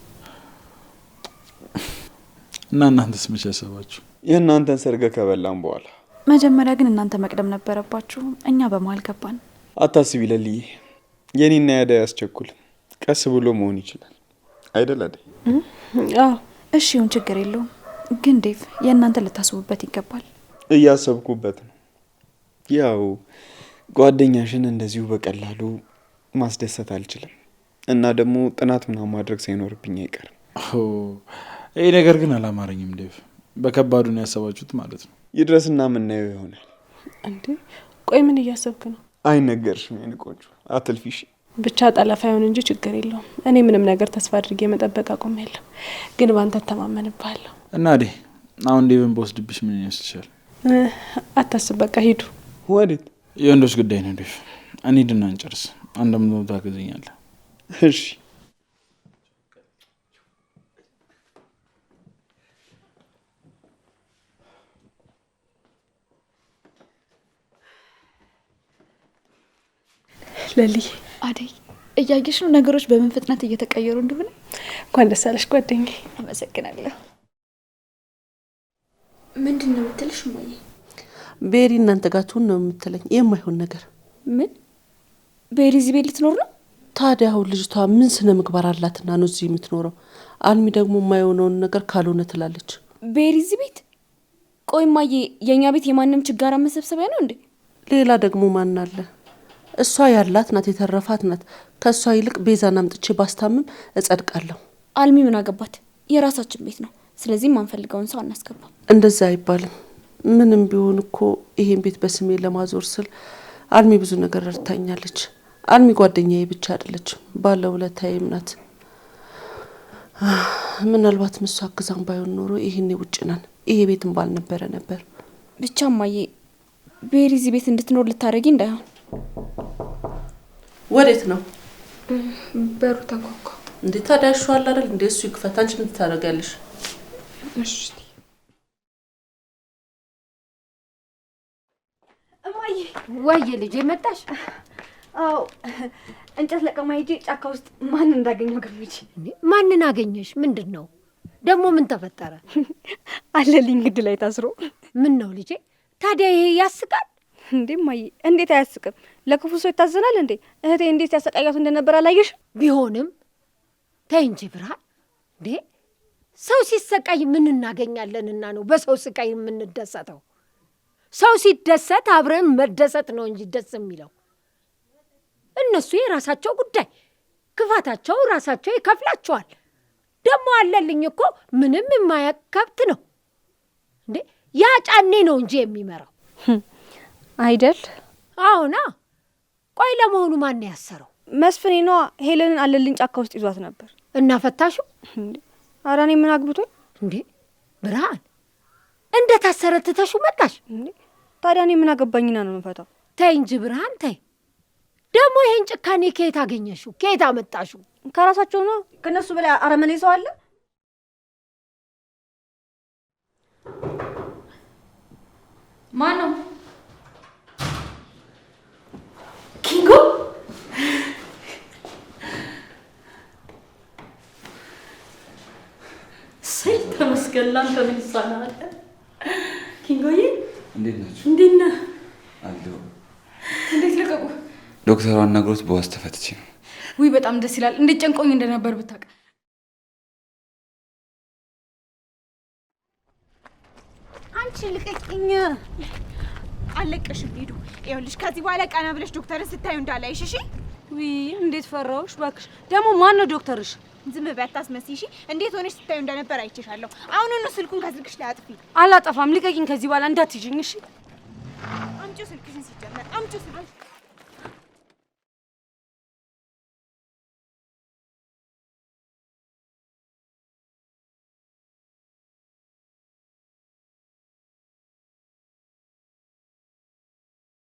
እና እናንተስ መቼ ያሰባችሁ? የእናንተን ሰርግ ከበላን በኋላ። መጀመሪያ ግን እናንተ መቅደም ነበረባችሁ። እኛ በመሀል ገባን። አታስቢ ለልዬ፣ የኔና ያዳይ አያስቸኩልም። ቀስ ብሎ መሆን ይችላል አይደል አደይ? እሺ ይሁን፣ ችግር የለውም። ግን ዴቭ የእናንተ ልታስቡበት ይገባል። እያሰብኩበት ነው። ያው ጓደኛሽን እንደዚሁ በቀላሉ ማስደሰት አልችልም እና ደግሞ ጥናት ምናምን ማድረግ ሳይኖርብኝ አይቀርም። ይህ ነገር ግን አላማረኝም ዴቭ። በከባዱ ነው ያሰባችሁት ማለት ነው። ይድረስና ምናየው ይሆናል። እንዴ ቆይ ምን እያሰብክ ነው? አይነገርሽም የኔ ቆንጆ፣ አትልፊሽ። ብቻ ጠለፋ ይሁን እንጂ ችግር የለውም። እኔ ምንም ነገር ተስፋ አድርጌ መጠበቅ አቆሜያለሁ። ግን ባንተ ተማመንብሃለሁ። እና አሁን ዴቭን በወስድብሽ ምን ይመስልሻል? አታስብ፣ በቃ ሂዱ። ወዴት? የወንዶች ጉዳይ ነው ዴቭ። እንሂድና እንጨርስ። አንድም ነው ታገዘኛለህ። እሺ ለሊ አደይ እያየሽ ነው ነገሮች በምን ፍጥነት እየተቀየሩ እንደሆነ። እንኳን ደስ አለሽ ጓደኛዬ። አመሰግናለሁ። ምንድን ነው የምትልሽ እማዬ? ቤሪ እናንተ ጋር ትሁን ነው የምትለኝ። የማይሆን ነገር። ምን? ቤሪ እዚህ ቤት ልትኖር ነው? ታዲያ አሁን ልጅቷ ምን ስነ ምግባር አላትና ነው እዚህ የምትኖረው? አልሚ ደግሞ የማይሆነውን ነገር ካልሆነ ትላለች። ቤሪ እዚህ ቤት? ቆይ እማዬ፣ የእኛ ቤት የማንም ችጋራ መሰብሰቢያ ነው እንዴ? ሌላ ደግሞ ማን አለ? እሷ ያላት ናት፣ የተረፋት ናት። ከእሷ ይልቅ ቤዛን አምጥቼ ባስታምም እጸድቃለሁ። አልሚ ምን አገባት? የራሳችን ቤት ነው። ስለዚህ ማንፈልገውን ሰው አናስገባም። እንደዛ አይባልም። ምንም ቢሆን እኮ ይሄን ቤት በስሜ ለማዞር ስል አልሚ ብዙ ነገር ረድታኛለች። አልሚ ጓደኛዬ ብቻ አይደለችም፣ ባለውለታዬም ናት። ምናልባት እሷ አግዛም ባይሆን ኖሮ ይሄኔ ውጭ ነን፣ ይሄ ቤትም ባልነበረ ነበር። ብቻ እማዬ፣ ቤሪ እዚህ ቤት እንድትኖር ልታረጊ እንዳይሆን። ወዴት ነው? በሩ ተንኳኳ። እንዴ ታዲያ እሱ አለ አይደል? እንዴ እሱ ይክፈት። አንቺ ምን ታደርጊያለሽ? እሺ እማዬ። ወይ ልጄ መጣሽ? አዎ፣ እንጨት ለቀማ ሄጄ ጫካ ውስጥ ማን እንዳገኘው ገምቼ። ማንን አገኘሽ? ምንድን ነው ደግሞ? ምን ተፈጠረ? አለልኝ ግድ ላይ ታስሮ። ምን ነው ልጄ? ታዲያ ይሄ ያስቃል እንዴ? እማዬ፣ እንዴት አያስቅም? ለክፉ ሰው ይታዘናል እንዴ? እህቴ እንዴት ያሰቃያት እንደነበር አላየሽ? ቢሆንም ተይ እንጂ ብርሃን። እንዴ ሰው ሲሰቃይ ምን እናገኛለንና ነው በሰው ስቃይ የምንደሰተው? ሰው ሲደሰት አብረን መደሰት ነው እንጂ ደስ የሚለው። እነሱ የራሳቸው ጉዳይ፣ ክፋታቸው ራሳቸው ይከፍላቸዋል። ደግሞ አለልኝ እኮ ምንም የማያውቅ ከብት ነው እንዴ? ያ ጫኔ ነው እንጂ የሚመራው አይደል? አዎና። ቆይ ለመሆኑ ማን ያሰረው? መስፍኔ ነዋ። ሄለንን አለልኝ ጫካ ውስጥ ይዟት ነበር። እና ፈታሹ? ኧረ እኔ ምን አግብቶኝ እንዴ? ብርሃን እንደ ታሰረ ትተሹ መጣሽ? ታዲያ እኔ ምን አገባኝና ነው የምፈታው? ተይ እንጂ ብርሃን ተይ። ደግሞ ይሄን ጭካኔ ከየት አገኘሽው? ከየት አመጣሽው? ከራሳቸው ነው። ከነሱ በላይ አረመኔ ሰው አለ? ማን ነው? ኪንጎ። ሰይ ተመስገን። ላንተ ምን ይሳናል? ኪንጎዬ እንዴት ናችሁ? እንዴት ነህ? አለሁ። እንዴት ለቀቁ? ዶክተሯን ነግሮት በዋስ ተፈትቼ ነው። ውይ በጣም ደስ ይላል። እንዴት ጨንቆኝ እንደነበር ብታውቅ። አንቺ ልቀቂኝ። አለቀሽም ሄዱ። ይኸውልሽ ከዚህ በኋላ ቀና ብለሽ ዶክተርን ስታዩ እንዳላይሽ እሺ? ውይ እንዴት ፈራሁሽ ባክሽ። ደግሞ ማን ነው ዶክተርሽ? ዝም በይ አታስመስይ እሺ? እንዴት ሆነሽ ስታዩ እንደነበር አይቼሻለሁ። አሁኑኑ ስልኩን ከስልክሽ ላይ አጥፊ። አላጠፋም። ልቀቂኝ ከዚህ በኋላ እንዳትይዥኝ እሺ? አምጪው ስልክሽን ሲጀመር አምጪው ስልክሽን።